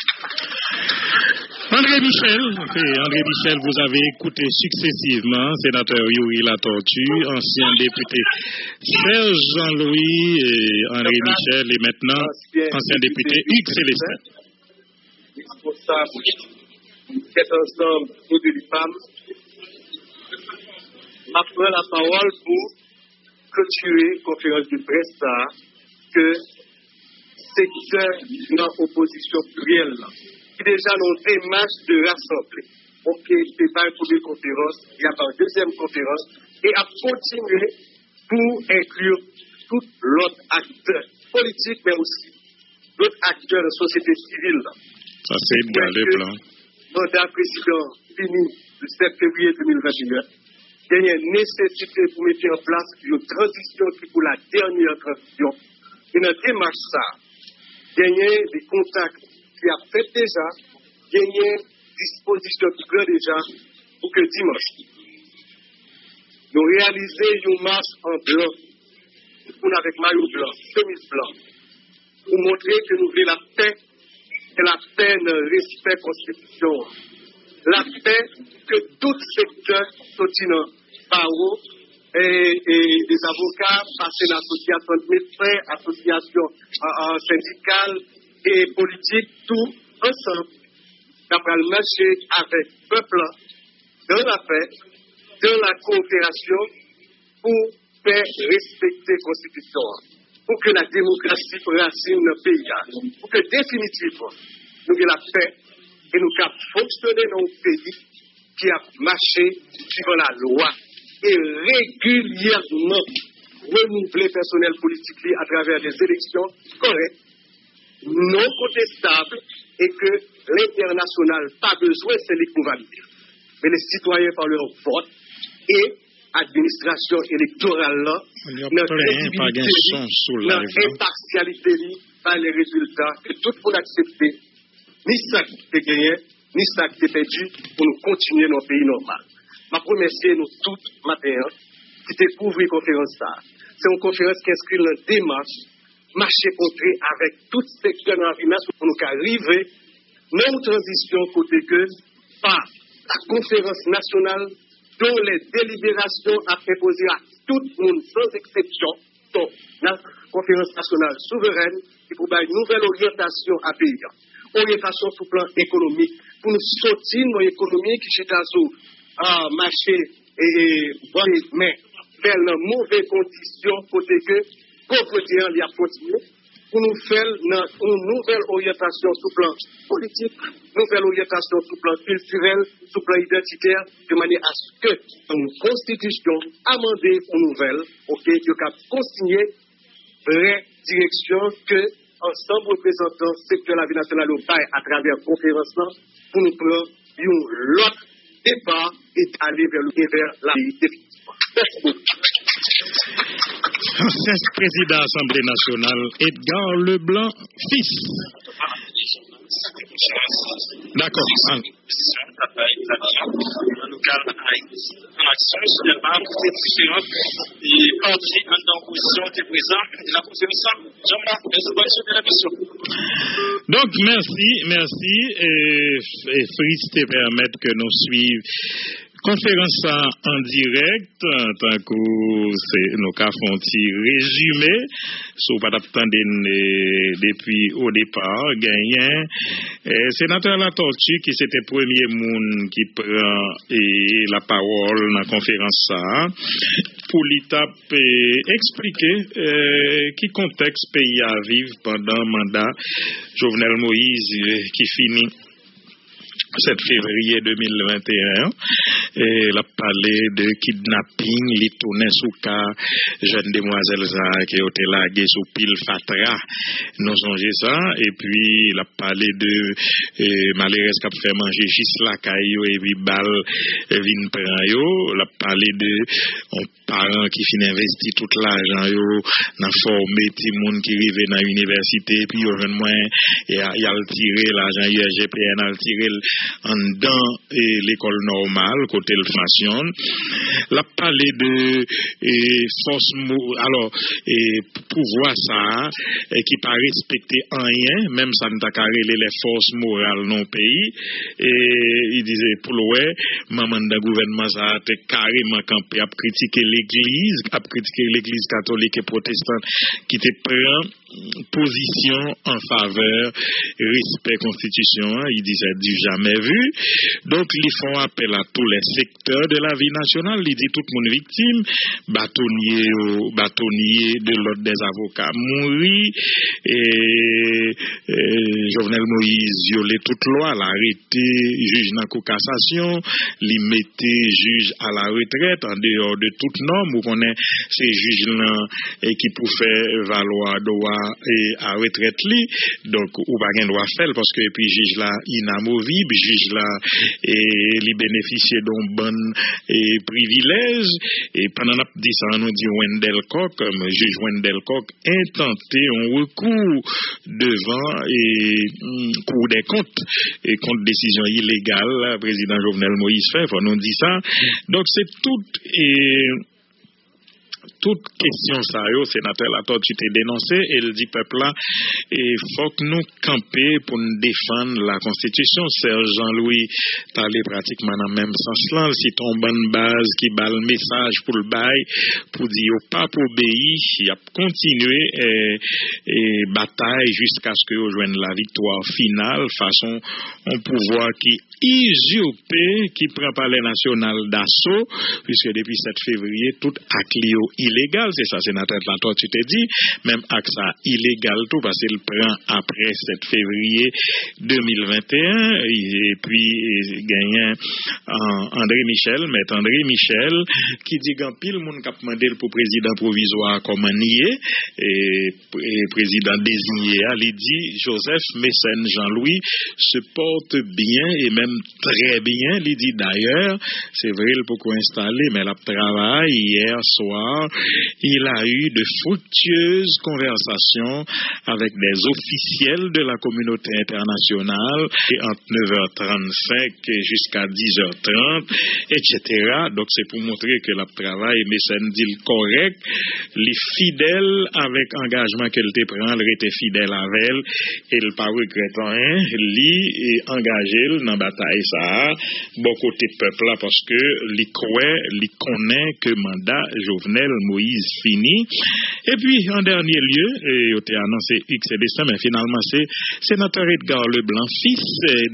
André Michel, vous avez écouté successivement sénateur Yuri Latortue, ancien député Serge Jean-Louis et André Michel et maintenant ancien député Hugues Célestin. Cet ensemble de femmes m'a pris la parole pour clôturer la conférence de presse que secteur dans l'opposition plurielle qui déjà nos démarches de rassembler. Ok, c'est pas une première conférence, il y a pas une deuxième conférence et à continuer pour inclure tout l'autre acteur politique mais aussi d'autres acteurs de société civile. Ça c'est dans le plan. Mandat président fini le 7 février 2021. Il y a une nécessité pour mettre en place une transition qui pour la dernière transition. Et dans la démarche ça, gagner des contacts qui a fait déjà, gagner disposition qui prend déjà pour que dimanche, nous réalisions une marche en blanc, avec maillot blanc, chemise blanc, pour montrer que nous voulons la paix, et la paix dans le respect de la Constitution. La paix que tout secteur soutient par et des avocats, passés dans l'association de médecins, association syndicale et politique, tout ensemble, d'après le marché avec le peuple, dans la paix, dans la coopération, pour faire respecter la Constitution, pour que la démocratie racine dans le pays, pour que définitivement, nous ayons la paix et nous puissions fonctionner dans un pays qui a marché suivant la loi et régulièrement renouveler le personnel politique à travers des élections correctes, non contestables, et que l'international n'a pas besoin de les valider. Mais les citoyens par leur vote et l'administration électorale là, impartialité par les résultats que tout le monde accepte, ni ça qui est gagné, ni ça qui est perdu, pour nous continuer dans le pays normal. Je remercie nous tous matin qui découvrent la conférence. C'est une conférence qui inscrit dans la démarche, marcher contre avec tout secteur dans la vie pour nous arriver dans une transition côté que par la conférence nationale dont les délibérations a imposé à tout le monde sans exception, donc la conférence nationale souveraine qui pour une nouvelle orientation à pays. Orientation sous plan économique pour nous sortir dans l'économie qui est à marché mais faire dans mauvaises conditions côté que pauvreté en a continué pour nous faire une nouvelle orientation sous plan politique, nouvelle orientation sous plan culturel, sous plan identitaire, de manière à ce que une constitution amendée ou nouvelle, qui a consigné vraie direction que ensemble représentants secteur de la vie nationale au bail à travers la conférence pour nous prendre l'autre départ et aller vers la définitive. Merci beaucoup. Ancien président de l'Assemblée nationale, Edgar Leblanc, fils. D'accord. Nous calme en action, finalement, c'est différent. Et parti en opposition était présent. La conférence, Jean-Marc, bonne journée à la mission. Donc, merci. Et Fritz te permettre que nous suivions conférence en direct, tant que nous avons un petit résumé, si pas d'attendre depuis au départ, gagné. Sénateur Latortue, qui c'était premier monde qui prend la parole dans la conférence, pour l'étape expliquer qui contexte pays à vivre pendant le mandat Jovenel Moïse qui finit 7 février 2021, et il a parlé de kidnapping, il tournait sous cas jeune demoiselle qui a été laguée sous pile fatra, nous songez ça, et puis il a parlé de malheureuse qui a fait manger juste la caillou et puis balle vin prend yo, il a parlé de parents qui fin investi tout l'argent yo dans former ti monde qui rive dans l'université puis yo jeune moins et il a tiré l'argent USGPN a tiré en dans l'école normale côté le fonctionne. La parler de force alors pouvoir ça qui pas respecter rien même ça ne t'a carré les forces morales non pays et il disait pour ouais maman de gouvernement ça était carrément campé à critiquer l'église catholique et protestante qui te prend position en faveur respect constitution il disait du jamais vu donc ils font appel à tous les secteurs de la vie nationale il dit tout le monde victime bâtonnier de l'ordre des avocats mourir et Jovenel Moïse violé toute loi l'arrêté juge dans la cassation li mettait juge à la retraite en dehors de toute norme où on est ces juges là qui pour faire valoir droit à retraite li, donc ou pas gen droit faire parce que et puis juge là inamovible, juge là et li bénéficier d'un bon privilège et pendant n'a dit ça nous dit Wendell Coq comme juge Wendell Coq intenté un recours devant Cour des comptes et contre décision illégale président Jovenel Moïse fait faut nous dire ça donc c'est toute question ça yo sénateur Latortue tu t'es dénoncé et il dit peuple là et faut que nous camper pour nous défendre la constitution. Serge Jean-Louis t'allé pratiquement dans même sens là si ton bonne base qui bat le message pour le bail pour dire pas pour obéir il a continué et bataille jusqu'à ce que rejoigne la victoire finale façon un pouvoir qui usurpé qui prend palais national d'assaut puisque depuis 7 février tout aclio illégal, c'est ça, sénateur Latortue, tu t'es dit, même acte ça illégal tout, parce qu'il prend après 7 février 2021, et puis gagnant André Michel, maître André Michel, qui dit qu'en pile, moun kap mandé pour président provisoire comme nié, et président désigné, il dit, Joseph Mécène Jean-Louis se porte bien, et même très bien, il dit d'ailleurs, c'est vrai, il peut installer, mais la travail hier soir, il a eu de fructueuses conversations avec des officiels de la communauté internationale et entre 9h35 jusqu'à 10h30, etc. Donc c'est pour montrer que le travail mécène dit correct, les fidèles avec engagement qu'elle te prend, elle était fidèle avec elle, et elle pas regrettant rien, lui engagé dans la bataille ça, bon côté peuple là parce que lui croit, lui connaît que mandat Jovenel Moïse fini. Et puis, en dernier lieu, il a annoncé X et destin, mais finalement, c'est sénateur Edgar Leblanc, fils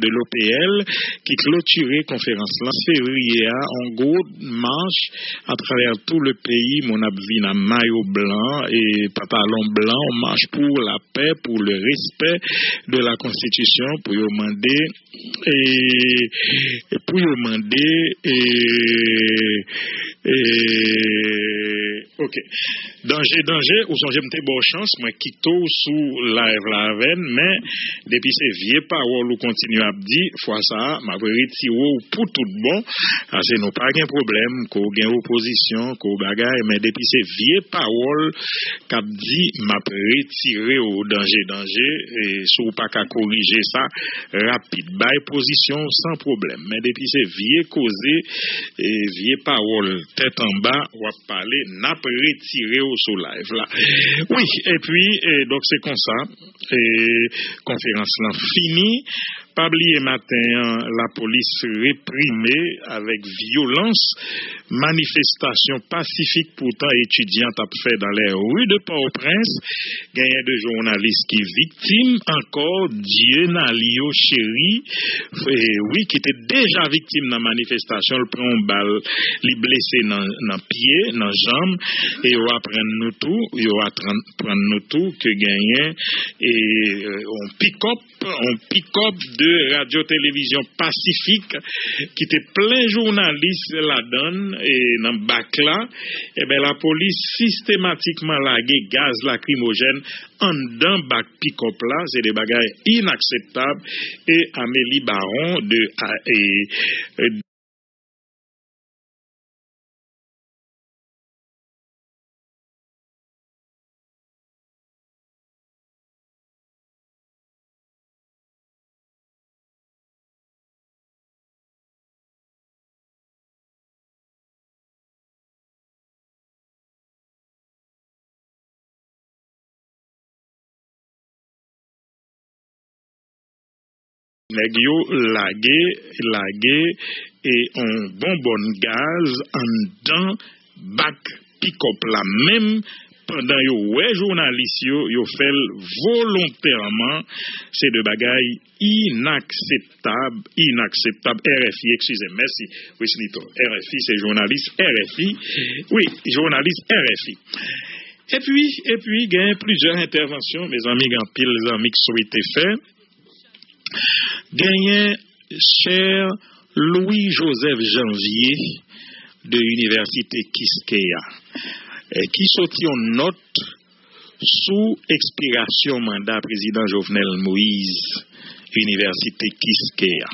de l'OPL, qui clôturait conférence là, février, en gros marche à travers tout le pays, mon abvin à maillot blanc et pantalon blanc, on marche pour la paix, pour le respect de la Constitution, pour demander ok. Danger, ou son j'aime bonne chance, moi quito sous live la veine, mais depuis ces vieilles paroles ou continue à dire, fois ça, m'a retiré pour tout bon, c'est non pas un problème, qu'on gagne opposition, qu'on bagaille, mais depuis ces vieilles paroles, qu'a dit, m'a retiré au danger, et sous pas qu'à corriger ça, rapide, bail position sans problème, mais depuis ces vieilles causées, et vieilles paroles, tête en bas, on va parler, n'a pas retiré au sous live là. Oui, et puis, donc c'est comme ça, conférence là finie. Pas oublier matin, la police réprimée avec violence, manifestation pacifique pourtant étudiante a fait dans les rues de Port-au-Prince, gagné de journalistes qui victimes encore, Dieu Nalio chéri, oui, qui était déjà victime dans la manifestation, il prend une balle, il blessé dans le pied, dans la jambe, et il va prendre nous tout, que gagné, et on pick-up de radio-télévision Pacifique qui était plein journalistes la donne et dans le bac là, et bien la police systématiquement lagué gaz lacrymogène en dedans bac pick-up là, c'est des bagailles inacceptables et Amélie Baron de nèg yo lagué et on bonbonne gaz en dedans bac pick-up la même pendant yo journaliste yo fait volontairement c'est de bagaille inacceptable RFI excusez merci Wislito RFI c'est journaliste RFI oui journaliste RFI. Et puis il y a plusieurs interventions mes amis en pile les amis qui souhaitaient faire gagné cher Louis-Joseph Janvier de l'université Kiskeya qui sortit une note sous expiration mandat président Jovenel Moïse, Université Kiskeya.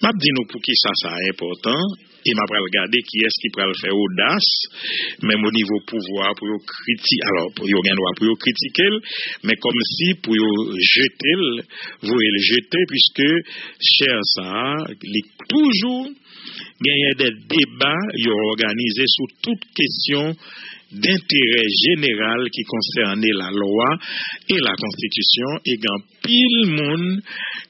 M'a dit nous pour qui ça est important et m'a pas regarder qui est-ce qui peut le faire audace même au niveau pouvoir pour critiquer alors pour yo droit pour critiquer mais comme si pour jeter vous le jeter puisque cher ça toujours gagner des débats yo organisés sur toute question d'intérêt général qui concernait la loi et la constitution et grand pile monde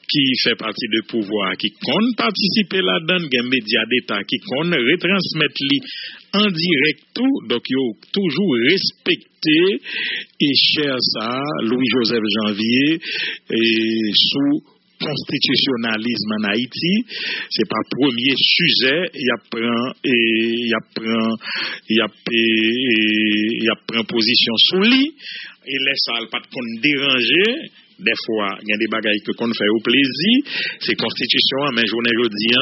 qui fait partie du pouvoir qui compte participer là-dedans des médias d'état qui compte retransmettre li en direct tout donc yo toujours respecté et cher ça Louis-Joseph Janvier et sous constitutionnalisme en Haïti, c'est pas premier sujet, il prend position sous lui, et laisse ça pas de déranger. Des fois, il y a des bagailles que qu'on fait au plaisir, c'est constitution, mais journée jeudi,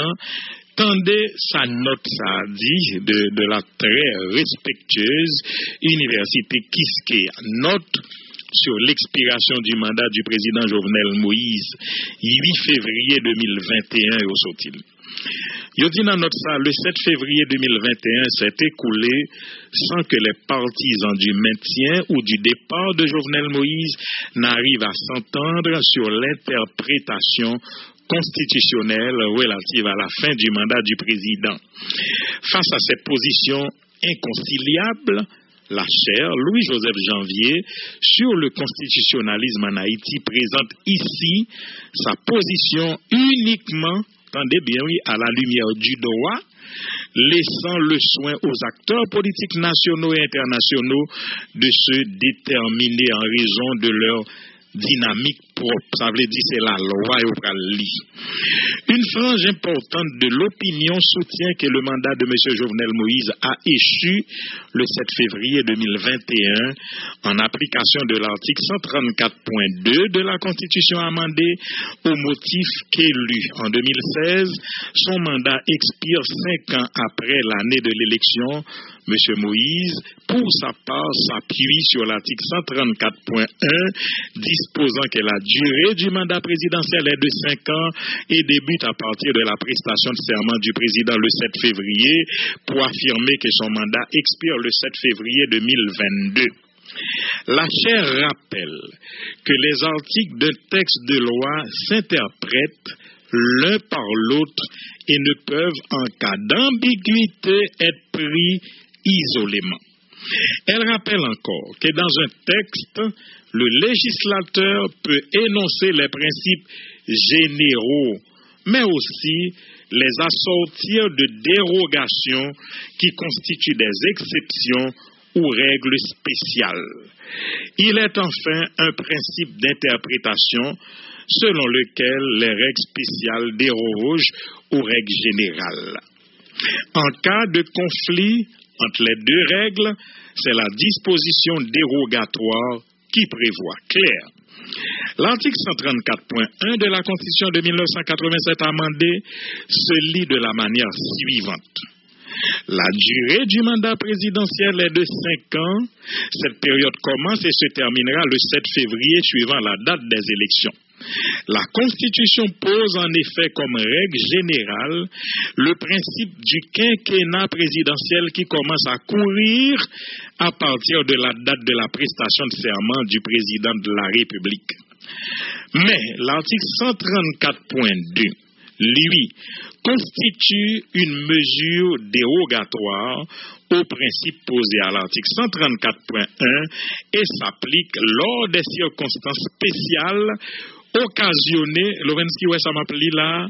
tendez sa note, ça dit, de la très respectueuse université Kiskeya. Note sur l'expiration du mandat du président Jovenel Moïse, 8 février 2021, au sortil. Yo dit dans notre salle, le 7 février 2021 s'est écoulé sans que les partisans du maintien ou du départ de Jovenel Moïse n'arrivent à s'entendre sur l'interprétation constitutionnelle relative à la fin du mandat du président. Face à ces positions inconciliables, la chaire Louis-Joseph Janvier sur le constitutionnalisme en Haïti présente ici sa position uniquement, attendez bien oui, à la lumière du droit, laissant le soin aux acteurs politiques nationaux et internationaux de se déterminer en raison de leur dynamique propre. Ça veut dire c'est la loi et au lit. Une frange importante de l'opinion soutient que le mandat de M. Jovenel Moïse a échu le 7 février 2021 en application de l'article 134.2 de la Constitution amendée au motif qu'élu en 2016, son mandat expire 5 ans après l'année de l'élection. M. Moïse, pour sa part, s'appuie sur l'article 134.1 disposant que la durée du mandat présidentiel est de 5 ans et débute à partir de la prestation de serment du président le 7 février pour affirmer que son mandat expire le 7 février 2022. La chaire rappelle que les articles d'un texte de loi s'interprètent l'un par l'autre et ne peuvent, en cas d'ambiguïté, être pris isolément. Elle rappelle encore que dans un texte, le législateur peut énoncer les principes généraux, mais aussi les assortir de dérogations qui constituent des exceptions ou règles spéciales. Il est enfin un principe d'interprétation selon lequel les règles spéciales dérogent aux règles générales. En cas de conflit entre les deux règles, c'est la disposition dérogatoire qui prévoit. Clair. L'article 134.1 de la Constitution de 1987 amendée se lit de la manière suivante. La durée du mandat présidentiel est de 5 ans. Cette période commence et se terminera le 7 février suivant la date des élections. La Constitution pose en effet comme règle générale le principe du quinquennat présidentiel qui commence à courir à partir de la date de la prestation de serment du président de la République. Mais l'article 134.2, lui, constitue une mesure dérogatoire au principe posé à l'article 134.1 et s'applique lors des circonstances spéciales occasionnées, Lovensky, ouais, ça m'appelle là,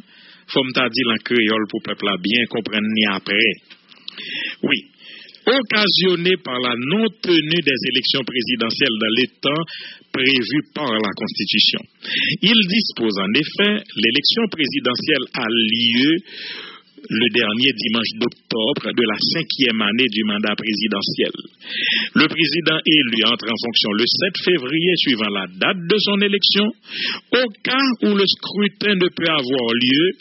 faut me dire en créole pour peuple là bien comprendre ni après. Oui, occasionné par la non-tenue des élections présidentielles dans les temps prévus par la Constitution. Il dispose en effet, l'élection présidentielle a lieu le dernier dimanche d'octobre de la 5e année du mandat présidentiel. Le président élu entre en fonction le 7 février suivant la date de son élection. Au cas où le scrutin ne peut avoir lieu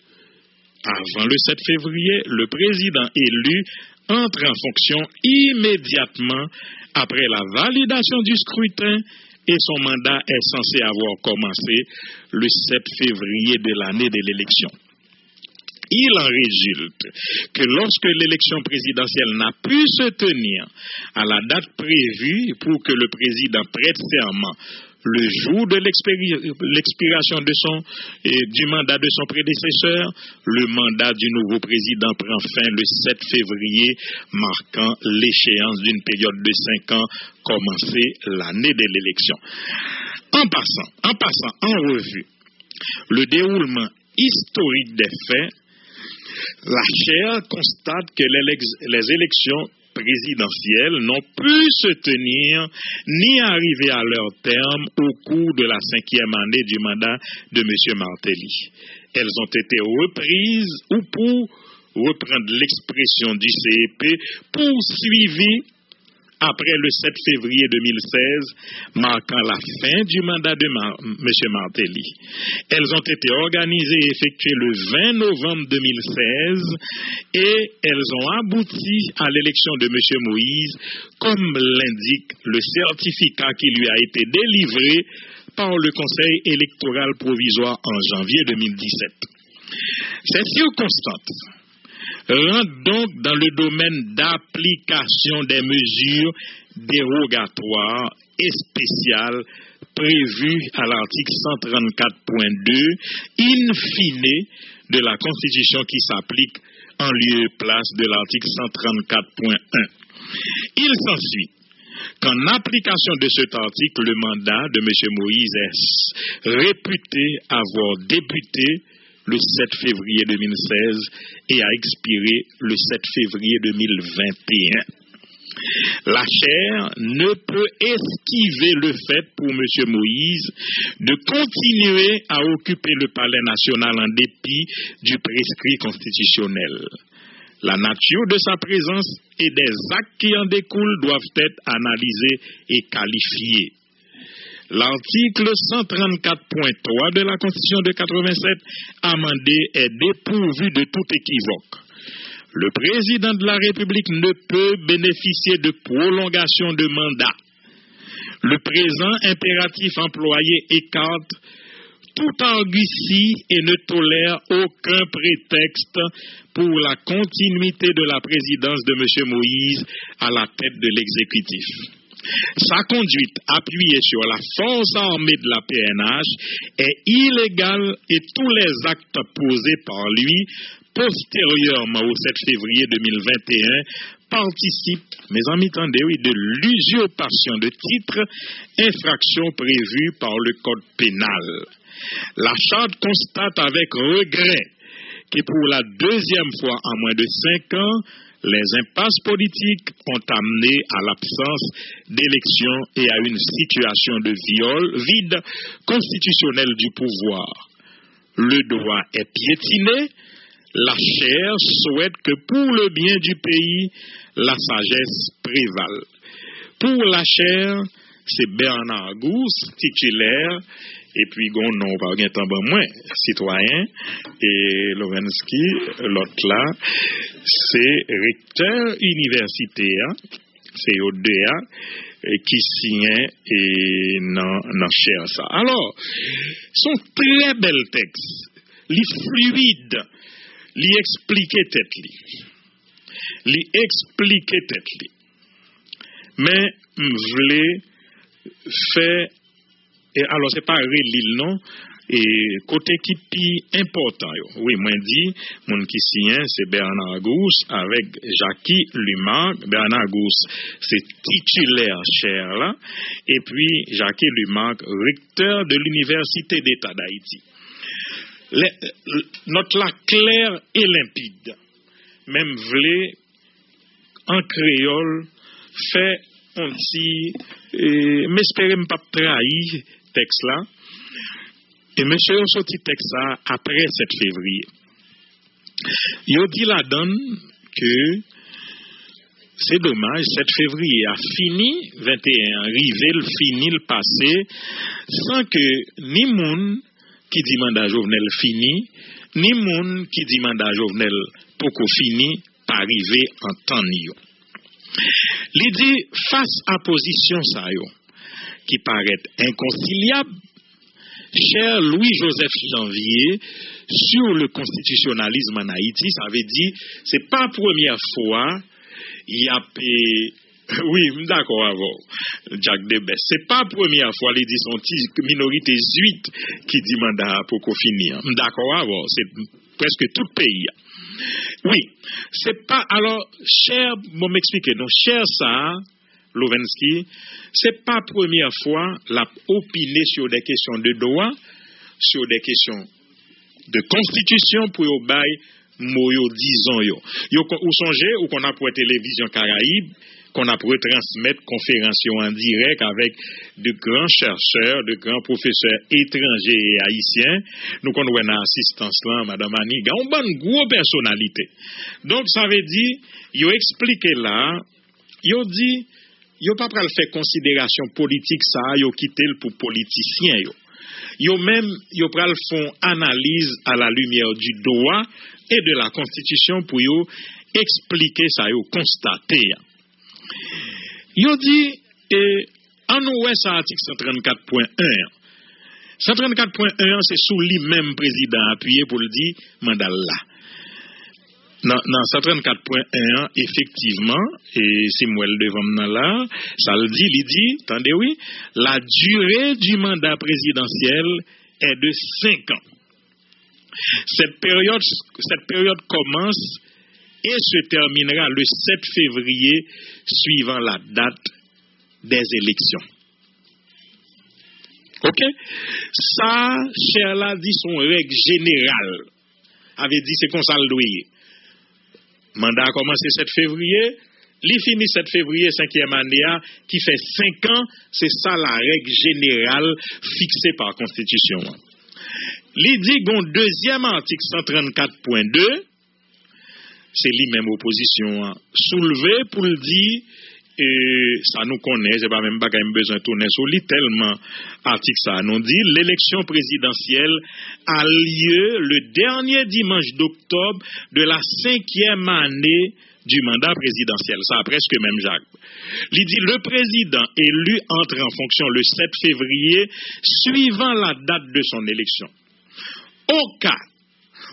avant le 7 février, le président élu entre en fonction immédiatement après la validation du scrutin et son mandat est censé avoir commencé le 7 février de l'année de l'élection. Il en résulte que lorsque l'élection présidentielle n'a pu se tenir à la date prévue pour que le président prête serment le jour de l'expiration du mandat de son prédécesseur, le mandat du nouveau président prend fin le 7 février, marquant l'échéance d'une période de 5 ans commencée l'année de l'élection. En passant en revue le déroulement historique des faits, la chaire constate que les élections présidentielles n'ont pu se tenir ni arriver à leur terme au cours de la 5e année du mandat de M. Martelly. Elles ont été reprises ou, pour reprendre l'expression du CEP, poursuivies après le 7 février 2016, marquant la fin du mandat de M. Martelly. Elles ont été organisées et effectuées le 20 novembre 2016 et elles ont abouti à l'élection de M. Moïse, comme l'indique le certificat qui lui a été délivré par le Conseil électoral provisoire en janvier 2017. Ces circonstances rentre donc dans le domaine d'application des mesures dérogatoires et spéciales prévues à l'article 134.2 in fine de la Constitution qui s'applique en lieu et place de l'article 134.1. Il s'ensuit qu'en application de cet article, le mandat de M. Moïse est réputé avoir débuté le 7 février 2016 et a expiré le 7 février 2021. La chaire ne peut esquiver le fait pour M. Moïse de continuer à occuper le palais national en dépit du prescrit constitutionnel. La nature de sa présence et des actes qui en découlent doivent être analysés et qualifiés. L'article 134.3 de la Constitution de 87 amendé est dépourvu de tout équivoque. Le président de la République ne peut bénéficier de prolongation de mandat. Le présent impératif employé écarte toute argutie et ne tolère aucun prétexte pour la continuité de la présidence de M. Moïse à la tête de l'exécutif. Sa conduite appuyée sur la force armée de la PNH est illégale et tous les actes posés par lui postérieurement au 7 février 2021 participent, mes amis, de l'usurpation de titres, infraction prévue par le Code pénal. La Charte constate avec regret que pour la deuxième fois en moins de 5 ans, les impasses politiques ont amené à l'absence d'élections et à une situation de vide constitutionnel du pouvoir. Le droit est piétiné. La chaire souhaite que pour le bien du pays, la sagesse prévale. Pour la chaire, c'est Bernard Gousse, titulaire, et puis non pas un temps moins citoyen, et Lorenzki, l'autre là, c'est recteur universitaire, c'est ODA, qui signe et dans chaire ça. Alors, son très bel texte, li fluide, li expliquer tête li. Mais m'vle fait et alors c'est pas relil non et côté qui pi important yo. Oui, moi dit mon qui signe c'est Bernard Gousse avec Jackie Lumarc. Bernard Gousse c'est titulaire chaire là et puis Jackie Lumarc recteur de l'université d'État d'Haïti. Notre la claire et limpide, même vle en créole, fait un petit, m'espérez pas trahir texte là, et monsieur a sorti texte là après 7 février. Il dit la donne que c'est dommage, 7 février a fini, 21 arrivé, le fini, le passé, sans que ni moun qui dit mandat Jovenel fini, ni moun qui dit mandat Jovenel poko fini, arrivé en temps yo. Li dit face à position ça yo qui paraît inconciliable, cher Louis-Joseph Janvier, sur le constitutionnalisme en Haïti, ça veut dire c'est pas la première fois il y a oui, d'accord avant Jack Debes. C'est pas la première fois les minorité zuite qui dit mandat pour qu'on finisse. D'accord avant, c'est presque tout le pays. Oui, c'est pas alors cher, bon m'expliquer. Donc cher ça Lovensky, c'est pas la première fois l'a opiné sur des questions de droit, sur des questions de constitution pour yo bay moyo disons yo. Ou songez ou qu'on a pour télévision Caraïbe qu'on a pour transmettre conférence en direct avec de grands chercheurs, de grands professeurs étrangers et haïtiens. Nous connaissons l'assistance là, Madame Annie, une bonne grosse personnalité. Donc ça veut dire, yo expliqué là, yo dit, yo pas pral faire considération politique ça, yo quitté pour politicien yo. Yo même yo pral font analyse à la lumière du droit et de la constitution pour yo expliquer ça, yo constater. Yo dit, en ouest article 134.1. 134.1, c'est sous lui-même président appuyé pour le dire, mandat là. Dans 134.1, effectivement, et si moi le devant là, ça le dit, il dit, attendez oui, la durée du mandat présidentiel est de 5 ans. Cette période commence et se terminera le 7 février suivant la date des élections. Ok? Ça, cher là, dit son règle générale. Avait dit c'est comme ça le doyer. Mandat a commencé 7 février, li fini 7 février, 5e année, qui fait 5 ans, c'est ça la règle générale fixée par la Constitution. Li dit gon deuxième article 134.2, c'est lui-même opposition soulevé pour le dire, ça nous connaît, c'est pas même pas quand même besoin de tourner sur lui, tellement article ça nous dit, l'élection présidentielle a lieu le dernier dimanche d'octobre de la 5e année du mandat présidentiel. Ça a presque même Jacques. Il dit le président élu entre en fonction le 7 février suivant la date de son élection. Au cas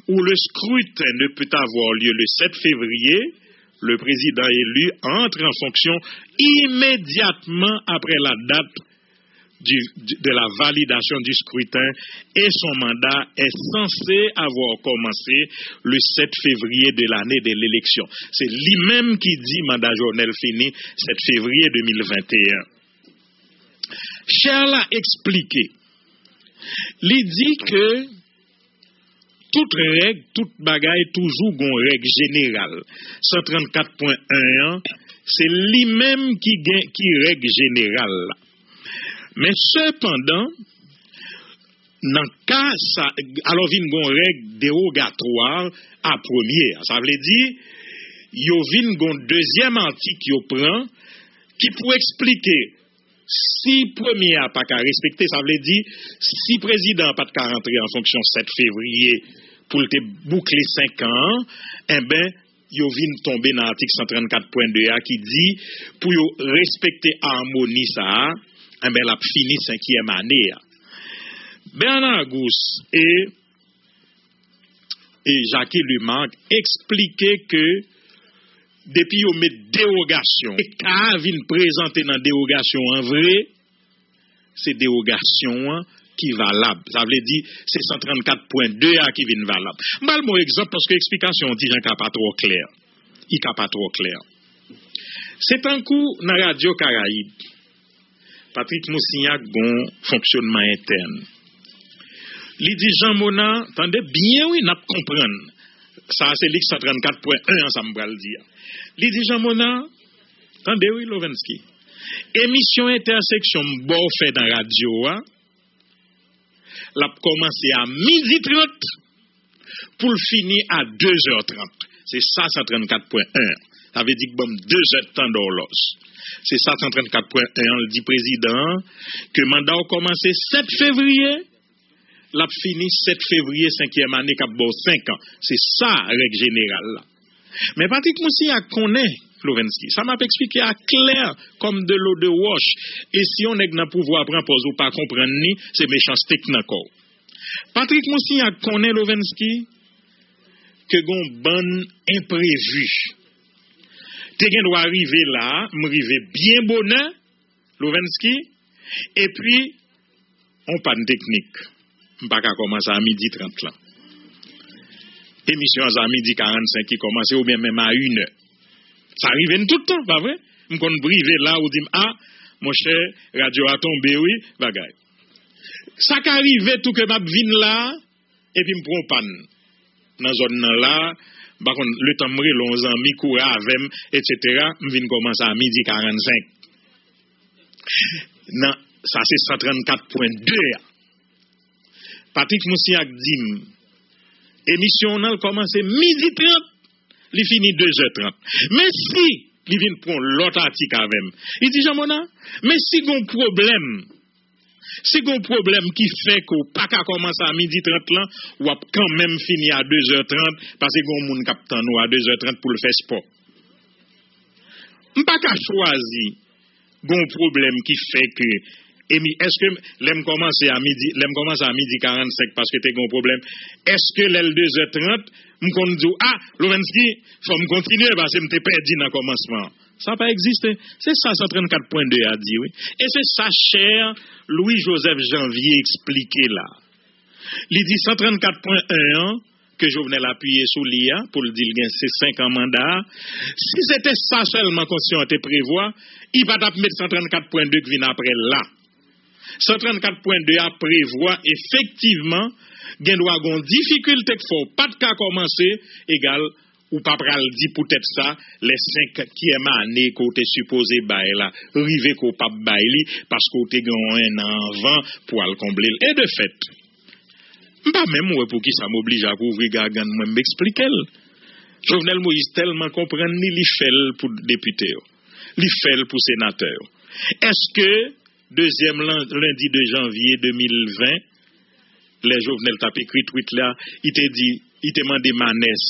où le scrutin ne peut avoir lieu le 7 février, le président élu entre en fonction immédiatement après la date de la validation du scrutin et son mandat est censé avoir commencé le 7 février de l'année de l'élection. C'est lui-même qui dit mandat journal fini 7 février 2021. Charles a expliqué. Il dit que toute règle, toute bagaille, toujours gon règle générale. 134.1, c'est lui-même qui règle générale. Mais cependant, dans le cas, ça, alors vin gon règle dérogatoire à première. Ça veut dire, yo vin gon deuxième article yo prend, qui pour expliquer si premier a pas qu'à respecter, ça veut dire, si président pas qu'à rentrer en fonction 7 février pour te boucler 5 ans, eh ben, yo vin tomber dans l'article 134.2 qui dit, pour yo respecter harmonie ça, eh ben, la fini 5e année. Bernard Gousse et Jacques Lumarque expliquaient que depuis yon met dérogation, et quand vient présenter dans dérogation en vrai, c'est dérogation qui valable. Ça veut dire c'est 134.2 qui vient valable. Mal mon exemple parce que l'explication dit j'en pas trop clair. Il n'est pas trop clair. C'est un coup dans Radio Caraïbe. Patrick Moussignac bon fonctionnement interne. Il dit Jean Mona, attendez bien oui, n'a comprendre. Ça c'est l'X 134.1 ensemble va le dire. Il dit Jean Mona, attendez oui Lovensky. Émission intersection bon fait dans radio l'a commencé à 12h30 pour finir à 2h30. C'est ça 134.1. Ça veut dire que bon 2 heures de temps d'horloge. C'est ça 134.1 le dit président que mandat a commencé 7 février. L'a fini 7 février 5e année qui a bon 5 ans. C'est ça règle générale là. Mais Patrick Moussia connaît Lowensky. Ça m'a expliqué à clair comme de l'eau de wash. Et si on est dans le pouvoir, prend pause ou pas comprendre ni, c'est méchanceté encore. Patrick Moussia connaît Lowensky que gon bon imprévu. Te gen doit arriver là, m'arriver bien bonheur, Lowensky, et puis on pas de technique. M'pas qu'à commencer à 12h30 là. Émission à 12h45 qui commence ou bien même à 1h. Ça arrive tout le temps, pas vrai? M'kon brivé là ou dit ah mon cher radio a tombé oui, bagay. Ça qu'arrive tout que m'a vinn là et puis m'prend panne. Dans zone là, par contre le temps m'ré long ami courir avec etc. m'vinn commencer à 12h45. Non, ça c'est 134.2. Patrick Moussia dit émission nan commence 12h30, il finit 2h30. Mais si il vient prendre l'autre article avec, il dit Jean-Mona, mais si gon problème qui fait qu'on pas qu'à commencer à 12h30 là, ou a quand même fini à 2h30 parce que gon moun k'ap tan nou à 2h30 pour le faire sport. M'pas qu'à choisir gon problème qui fait que est-ce que l'aime commencer à 12h45 parce que t'es un problème? Est-ce que l'aile 2h30 m'kon dit ah Lowensky faut me continuer parce que m'te perdu dans commencement. Ça pas existé. C'est ça 134.2 a dit oui. Et c'est ça cher Louis-Joseph Janvier expliqué là. Il dit 134.1 que Jovenel appuyé sur l'IA pour le dire c'est 5 ans mandat. Si c'était ça seulement constitution te prévoit, il va mettre 134.2 qui vient après là. 134.2 a prévoit effectivement gen doit gon difficulté qu'il faut pas de cas commencer égal ou pas pral dit peut-être ça les 5e année côté supposé bail là rivé ko pas bail parce qu'on te gon un an avant pour le combler et de fait pas même ouais pour qui ça m'oblige à ouvrir gargan moi m'expliquer Jovenel Moïse tellement comprendre ni li fait pour député li fait pour sénateur est-ce que deuxième lundi de janvier 2020, les Jovenel t'a écrit tweet là, il t'a dit, il t'a demandé Manès.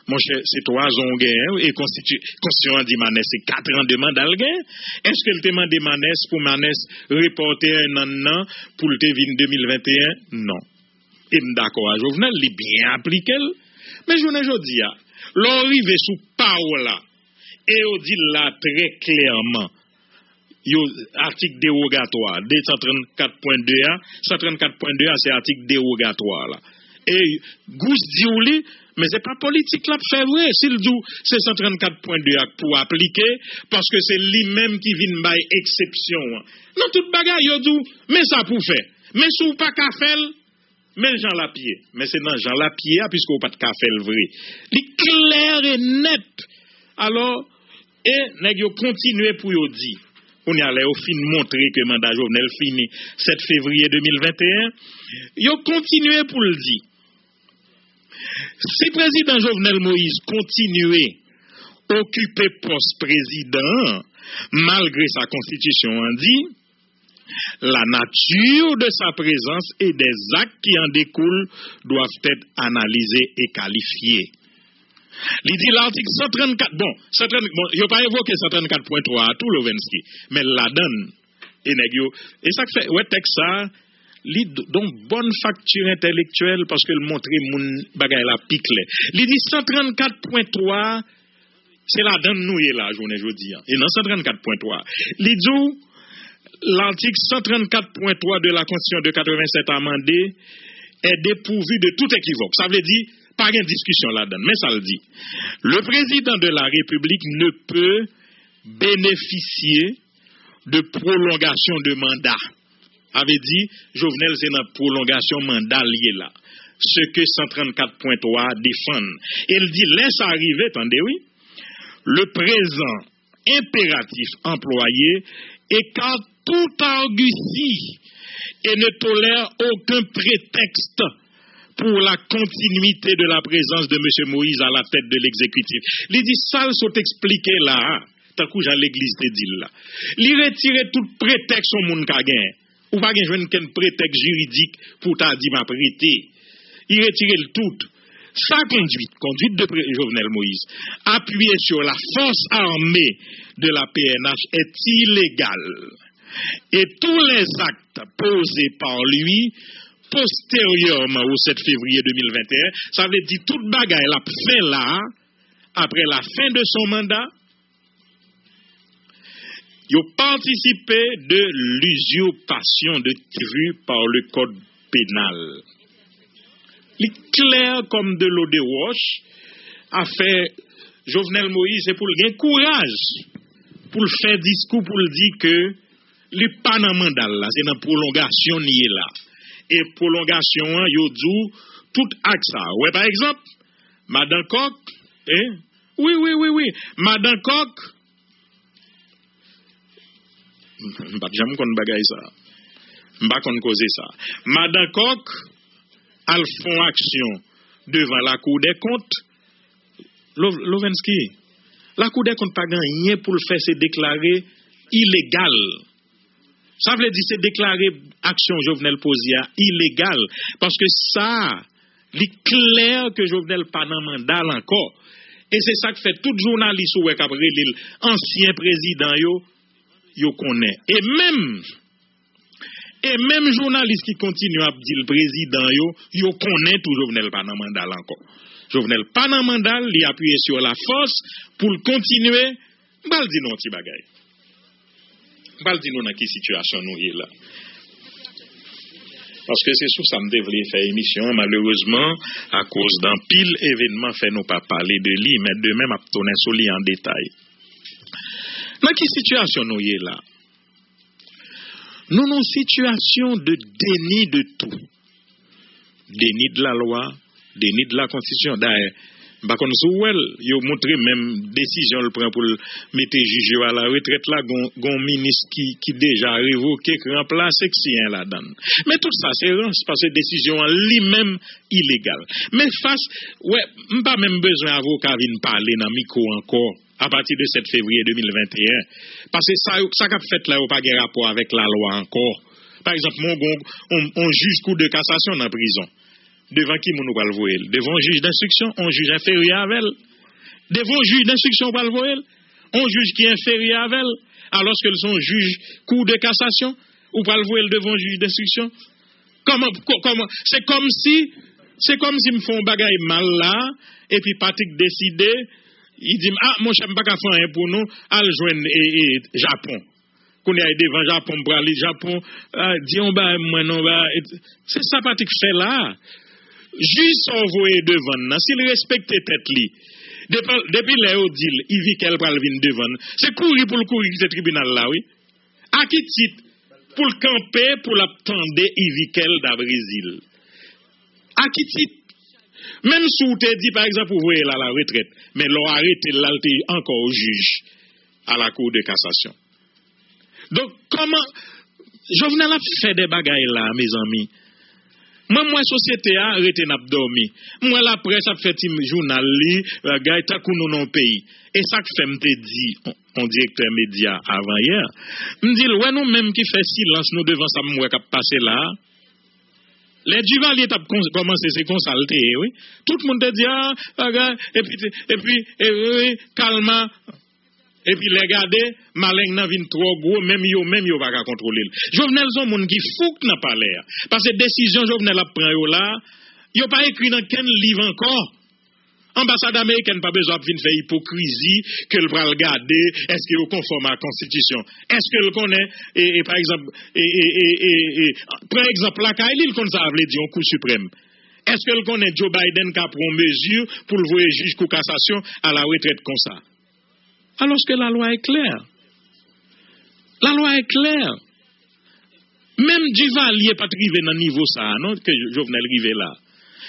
Mon cher, c'est 3 ans gain et constitution a dit Manès, c'est 4 ans de mandat gain. Est-ce que t'a demandé Manès pour Manès reporter un an pour le T20 2021? Non. Et d'accord à Jovenel, il est bien appliqué. Mais je ne dis pas, l'arrivée sous parole là, et on dit là très clairement, article dérogatoire, 134.2A, 134.2A c'est article dérogatoire là. Et Gousse dit mais c'est pas politique là fait vrai, s'il dit c'est 134.2A pour appliquer parce que c'est lui-même qui vient by exception. Non toute bagaille yo dit mais ça pour faire. Mais sous pas qu'à faire mais Jean Lapierre, mais c'est dans Jean Lapierre puisque ou pas de qu'à faire vrai. Li clair et net. Alors et nèg yo continuer pour yo dire on y allait au fin montrer que mandat Jovenel fini 7 février 2021. Yo continué pour le dire. Si président Jovenel Moïse continuait occuper poste président, malgré sa constitution en dit, la nature de sa présence et des actes qui en découlent doivent être analysés et qualifiés. Il dit l'article 134, bon, il n'a pas évoqué 134.3 à tout Lowensky, mais la donne, et ça fait, ouais, texte ça, donc bonne facture intellectuelle parce que le montrer mon bagay la pique. Il dit 134.3, c'est la donne nouée la journée jeudi. Et dans 134.3, il dit l'article 134.3 de la Constitution de 87 amendée est dépourvu de tout équivoque. Ça veut dire pas de discussion là-dedans, mais ça le dit. Le président de la République ne peut bénéficier de prolongation de mandat. Avait dit, Jovenel, c'est notre prolongation mandat lié là. Ce que 134.3 défend. Il dit, laisse arriver, attendez, oui, le présent impératif employé écarte tout argutie et ne tolère aucun prétexte pour la continuité de la présence de M. Moïse à la tête de l'exécutif. Il dit, ça, il faut expliquer là, tant que j'ai l'église te dit là. Il retire tout prétexte au monde qu'a gagné. Ou pas gagner qu'un prétexte juridique pour t'a dit ma prêté. Il retire le tout. sa conduite de Jovenel Moïse, appuyée sur la force armée de la PNH, est illégale. Et tous les actes posés par lui postérieurement au 7 février 2021, ça veut dire toute bagaille l'a fait là, après la fin de son mandat, il a participé de l'usurpation de tribut par le code pénal. Il est clair comme de l'eau de roche, a fait Jovenel Moïse, c'est pour le gain courage, pour le faire discours, pour le dire que le pas dans mandat là, c'est dans prolongation ni là. Et prolongation, yo dit tout acte ça. Ouais, par exemple, Madame Koch, oui. Madame Koch, m'pa jamais kon bagay ça. M'pa kon causer ça. Madame Koch, al font action devant la Cour des comptes. Lovensky, la Cour des comptes pas gagné pour le faire se déclarer illégal. Ça veut dire c'est déclarer action Jovenel Pozia illégale parce que ça, il est clair que Jovenel pas dans mandat encore. Et c'est ça que fait tout journaliste ou après l'ancien président yo connaît. Et même journaliste qui continue à dire le président yo connaît tout Jovenel pas dans mandat encore. Jovenel pas dans mandat, il appuie sur la force pour continuer. M'bal di non ti bagay. M'bal di non dans quelle situation nous est là. Parce que c'est sous ça me devrait faire émission, malheureusement, à cause d'un pile événement, fait nous pas parler de lui, mais de même à tourner sur lui en détail. Dans quelle situation nous est là? Nous avons une situation de déni de tout. Déni de la loi, déni de la constitution. D'ailleurs, par contre, il a montré même décision le prend pour mettre juge à la retraite là, gon ministre qui déjà révoqué, qui remplace sien là-dedans. Mais tout ça, c'est parce que décision en lui-même illégale. Mais face, pas même besoin d'avocat vienne parler dans micro encore à partir de 7 février 2021. Parce que ça qu'a fait là, pas de rapport avec la loi encore. Par exemple, on juge cour de cassation dans la prison. Devant qui nous va le voir? Devant un juge d'instruction, un juge inférieur à elle. Devant un juge d'instruction, on va le voir. Un juge qui est inférieur à elle. Alors qu'ils sont juges cour de cassation, ou va le voir devant un juge d'instruction. Comment? C'est comme si me font bagaille mal là, et puis Patrick décide, il dit, mon cher, pas qu'à faire un pour nous, à le joindre Japon. Qu'on est devant Japon, pour aller Japon, disons, moi, non, c'est ça Patrick fait là. Juste envoyé devant, s'il respecte tête li, depuis là, il vit qu'elle va venir devant. C'est courir pour le courir ce tribunal là, oui. À qui titre? Pour le camper, pour l'attendre, il vit qu'elle da Brésil. À qui titre? Même si vous te dit, par exemple, vous voyez là la retraite, mais l'on arrête là, encore au juge, à la cour de cassation. Donc, comment, Jovenel a fait des bagailles là, mes amis. Moi, société a arrêté d'abdormi. Moi, la presse a fait un journal, gars, ta kou nou non pays. Et ça que fait m'te dit, on directeur média avant hier. M'dit, ouais, nous même qui fait silence, nous devant ça, m'oué k'ap passé là. Les Duvalier t'ap commencé à se consulter, oui. Tout le monde te dit, et puis, calme. Et puis, les garder, malin nan vin trop gros, même yo va contrôler. Jovenel son moun qui fouk nan palais. Parce que décision Jovenel a pris là, yo pas écrit dans quel livre encore. Ambassade américaine pas besoin de faire hypocrisie que le bras le garder, est-ce qu'il est conforme à la constitution? Est-ce que le connaît par exemple la CAI, il connaît ça veut dire au Cour suprême. Est-ce que le connaît Joe Biden qui a pris mesure pour le voir juge Cour cassation à la retraite comme ça? Alors que la loi est claire. La loi est claire. Même Duvalier pas arrivé dans niveau ça, non, que Jovenel arrivé là.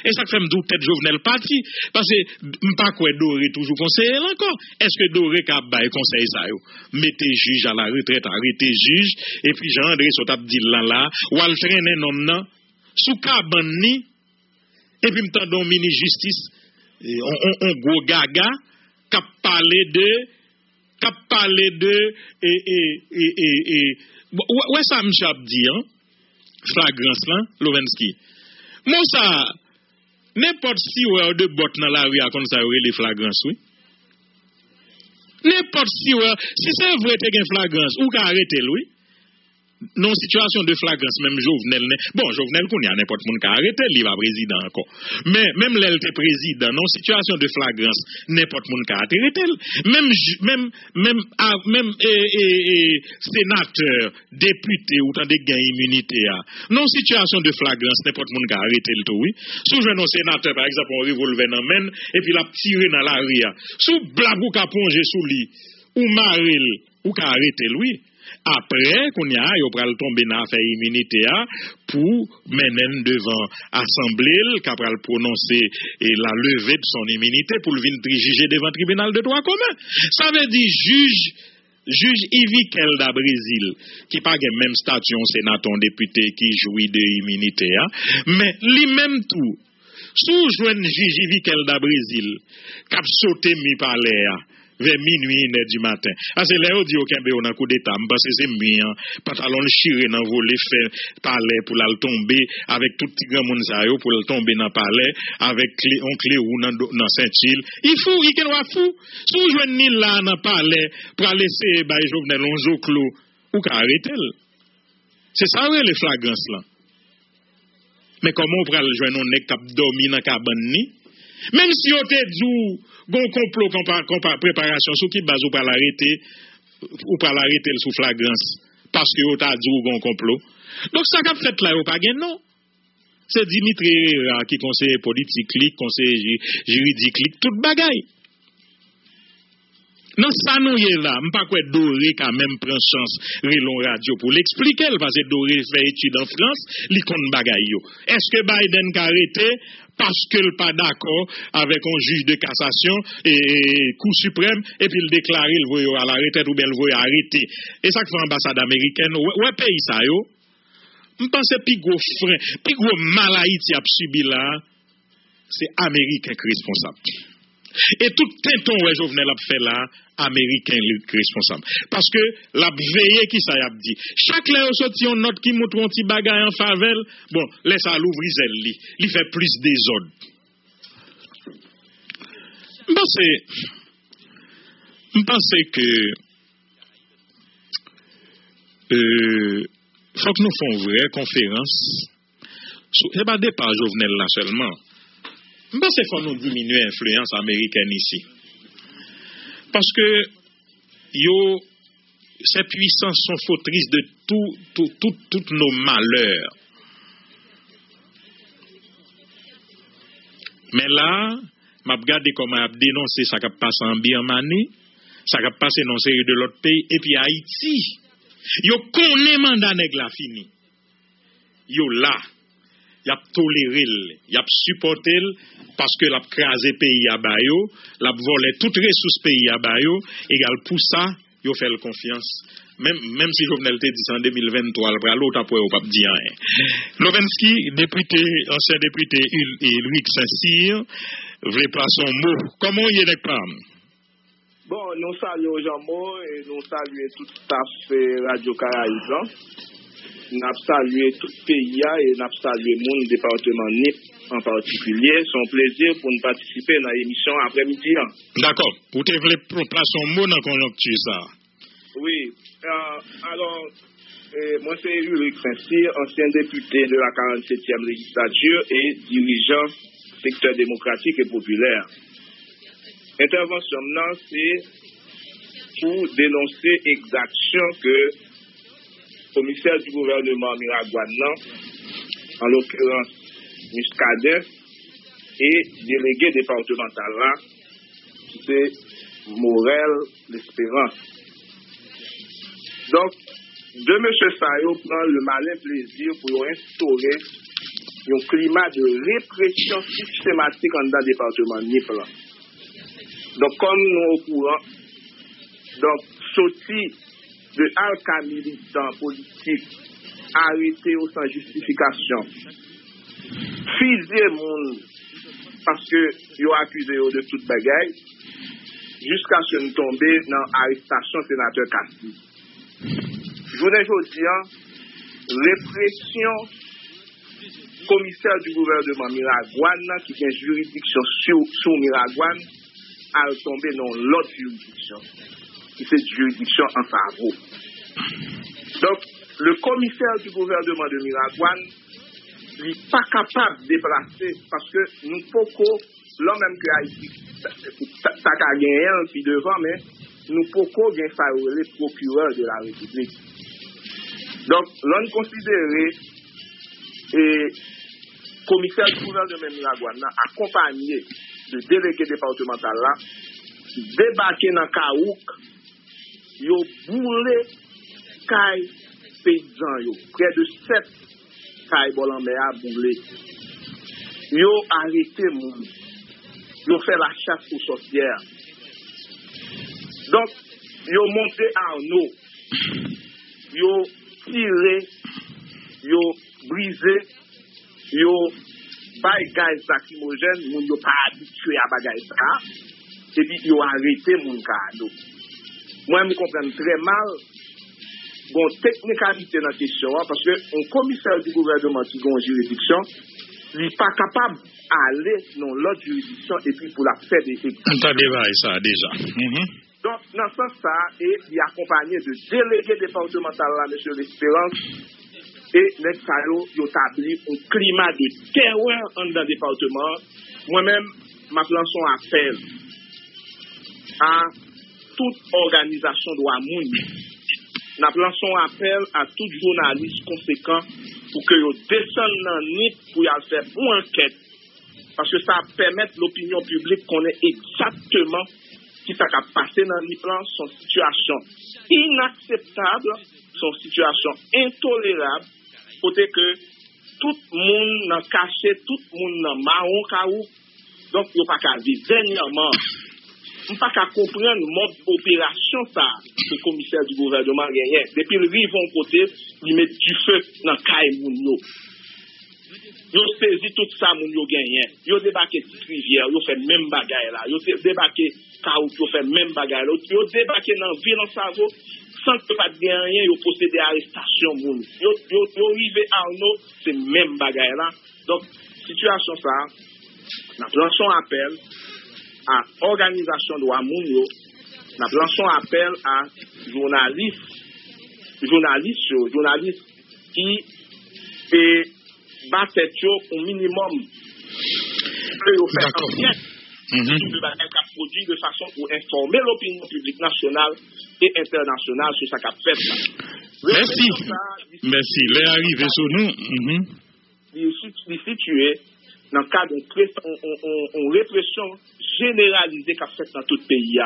Et ça fait me doute peut-être Jovenel parti parce que m'pas quoi Doré toujours conseiller encore. Est-ce que Doré ka bail conseil ça yo? Mettez juge à la retraite, arrêtez juge et puis Jean-André Sot ap dit là ou al traîner non sous cabane ni et puis m'tendon ministre justice on gros gaga qu'a parler de ouais ça m'chap dit hein flagrance là Lovensky. Moi ça N'importe si ou de bot dans la rue à comme ça les flagrances, oui. N'importe si c'est vrai que tu as flagrance, ou qu'à arrêter, oui. Non, situation de flagrance, même Jovenel, bon, Jovenel, qu'on y a n'importe qui a arrêté, il va président encore. Mais même l'elle président, non, situation de flagrance, n'importe qui a arrêté. Même sénateur, député, ou tant de gain immunité, non, situation de flagrance, n'importe qui a arrêté le tout, oui. Sous un sénateur, par exemple, on revolver dans main, et puis l'a tiré dans la rue, sous blabou qu'a plongé sous lit, ou maril, ou qu'a arrêté, lui. Après, qu'on y a, il va tomber dans l'affaire immunité pour mener devant l'Assemblée, qui va prononcer la levée de son immunité pour le venir juger devant le tribunal de droit commun. Ça veut dire juge Yves Kelda Brésil, qui n'a pas le même statut en sénateur député qui jouit de immunité, mais lui-même tout, sous jeune juge Yves Kelda Brésil, qui a sauté mi palais, vers minuit, 1h du matin. C'est là où dit aucun béo dans coup d'état, parce que c'est mieux, pantalon chiré dans volé fait palais pour la tomber avec tout petit grand monde ça pour le tomber dans palais avec on clé ou dans Saint-Île. Il faut il va fou. Sous joindre ni là dans palais pour laisser ba Jovenel on jo clos ou ka arrêter. C'est ça les flagrances là. Mais comment on pral joindre on nèg k'ap dormi dans cabane ni? Même si on te dit gon complot préparation sous qui base ou pas l'arrêter sous flagrance parce que on t'a dit gon complot. Donc ça qu'a fait là ou pas gain non. C'est Dimitri qui conseiller politique, conseiller juridique, toute bagaille. Non, ça nous y est là. Je ne sais pas quoi Doré quand même prend chance Relon Radio pour l'expliquer. Parce que Doré fait étude en France, il compte bagaille. Est-ce que Biden a arrêté parce qu'il n'est pas d'accord avec un juge de cassation et Cour suprême et puis il déclare il veut à la retraite ou bien il veut arrêter. Et ça que fait l'ambassade américaine, ouais, pays ça yo. Je pense que plus gros mal Haïti a subi là, c'est Américain qui est responsable. Et tout tenton ouais Jovenel a fait là, Américain responsable. Parce que la veille qui ça a dit. Chaque là sorti une note qui montre un petit bagage en faveur, bon, laisse à l'ouvrir zèle li fait plus désordre. Je pense que faut que nous fassions une vraie conférence. C'est pas départ Jovenel là seulement. Je pense qu'il faut nous diminuer l'influence américaine ici. Parce que ces puissances sont fautrices de tous nos malheurs. Mais là, je regarde comment je dénonce ça qui passe en Birmanie, ça qui passe dans une série de l'autre pays, et puis Haïti. Yo connaît mandat nèg la fini. Yo là. Y a toléré, y a supporté parce que l'a crasé pays à bayo, l'a volé toutes ressources pays à bayo, égal pour ça, yo fait confiance. Même si Jovenel te dit en 2023, le l'autre après pas dire rien. Lovensky, ancien député Ulrich Saint-Cyr, veut pas son mot. Comment y est pas? Bon, nous saluons Jean-Mo et nous saluons tout à fait Radio Caraïbes. Nous avons salué tout le pays et nous avons salué mon département NIP en particulier. C'est un plaisir pour nous participer dans l'émission après-midi. D'accord. Vous voulez placer un mot dans la conjoncture, ça? Oui. Alors, moi, c'est Ulrich Saint-Cyr, ancien député de la 47e législature et dirigeant secteur démocratique et populaire. Intervention, c'est pour dénoncer exaction que commissaire du gouvernement Miragouane, en l'occurrence Muscadet, et délégué départemental là, c'est Morel l'Espérance. Donc, de M. Sayo prend le malin plaisir pour instaurer un climat de répression systématique dans le département Nipla. Donc, comme nous au courant, donc, sorti de alka militants politiques arrêtés sans justification, fusé monde parce que ils ont accusé de toute bagaille, jusqu'à ce que nous tombions dans l'arrestation sénateur Cassis. Je voudrais dire, répression commissaire du gouvernement Miragouane, qui a une juridiction sous Miragouane, a tombé dans l'autre juridiction, qui c'est une juridiction en faveur. Donc, le commissaire du gouvernement de Miragouane n'est pas capable de déplacer, parce que nous pouvons, là même que Haïti, ça a gagné un puis devant, mais nous pouvons gagner ça le procureur de la République. Donc, l'on considère et commissaire du gouvernement de Miragouane accompagné de délégué départemental là, débarqué dans Kaouk, yo boulé kay paysan yo, près de 7 kay Bolambe a boulé. Yo arrêté moun. Yo fait la chasse aux sorcières. Donc, yo monté en eau. Yo tiré, yo brisé, yo bay gaz lacrymogène, moun yo pas habitué à bagay ça, et puis yo arrêté moun kado. Moi, je comprends très mal bon technicalité dans la question, parce que un commissaire du gouvernement qui a une juridiction, il n'est pas capable d'aller dans l'autre juridiction et puis pour la faire des examens. On t'a dévaillé ça déjà. Donc, dans ce sens, ça, et il est accompagné de délégués départementaux là, M. L'Espérance, et les salauds, ils ont établi un climat de terreur dans le département. Moi-même, ma lance un appel à toute organisation de Wamoun. Nous lançons un appel à tout journaliste conséquent pour que vous descendent dans le NIP pour y faire une enquête. Parce que ça permet l'opinion publique qu'on ait exactement qui ça a passé dans le NIP, son situation inacceptable, son situation intolérable, côté que tout le monde n'a caché, tout le monde n'a marron caou. Donc, il n'y a pas qu'à vivre. Dernièrement, on ne peut pas comprendre le mode d'opération ça, le commissaire du gouvernement gagné. Depuis le rive en côté, il met du feu dans le caille mounio. Ils ont saisi tout ça mounio gagné. Ils ont débarqué petite rivière, ils ont fait même bagaille là. Ils ont débarqué Kaouk, ils ont fait même bagaille là. Ils ont débarqué dans la ville en Savo, sans que pas de rien, ils ont procédé à l'arrestation mounio. Ils ont arrivé à Arnaud, c'est même bagaille là. Donc, situation ça, nous lançons appel à organisation de Wamounio, nous lançons appel à journalistes qui battent au minimum de faire enquête sur le bagage qu'a produit de façon pour informer l'opinion publique nationale et internationale sur ce qu'a fait. Merci. Les arrivés sur nous. Il est situé dans le cadre d'une répression généralisée qu'a fait dans tout le pays.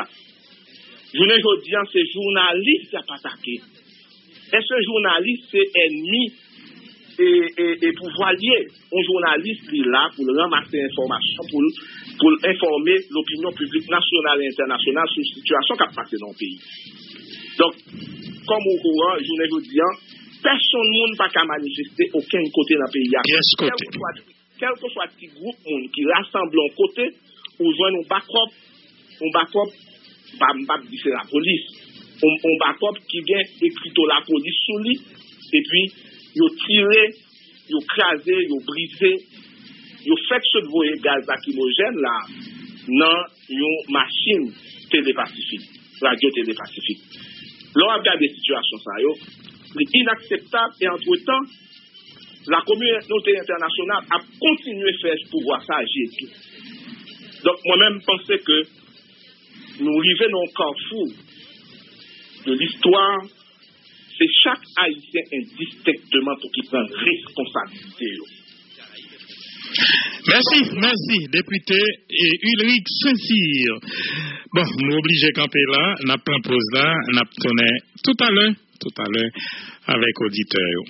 Je ne veux dire, c'est journaliste qui a attaqué. Et ce journaliste, c'est ennemi et pouvoirier. Un journaliste est là pour ramasser l'information, pour informer l'opinion publique nationale et internationale sur la situation qui a passé dans le pays. Donc, comme au courant, je ne veux dire, personne ne peut pas manifester aucun côté dans le pays. Quel que soit petit groupe qui rassemble en côté, ou joindre un backup, c'est la police. Un backup qui vient écrit la police sous lui, et puis, ils tiré, ils crasé, ils brisé, ils fait ce voyer gaz lacrymogène là, dans une machine télépacifique, radio télépacifique. Là, on regarde des situations, ça, c'est inacceptable, et entre-temps, la communauté internationale a continué à faire pour voir ça agir tout. Donc, moi-même, je pensais que nous arrivons dans un carrefour de l'histoire. C'est chaque Haïtien indistinctement pour qu'il prenne responsabilité. Merci, député Ulrich Saint-Cyr. Bon, nous obligés de camper là, nous prenons pause là, nous tournons tout à l'heure avec auditeurs.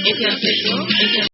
Intersection.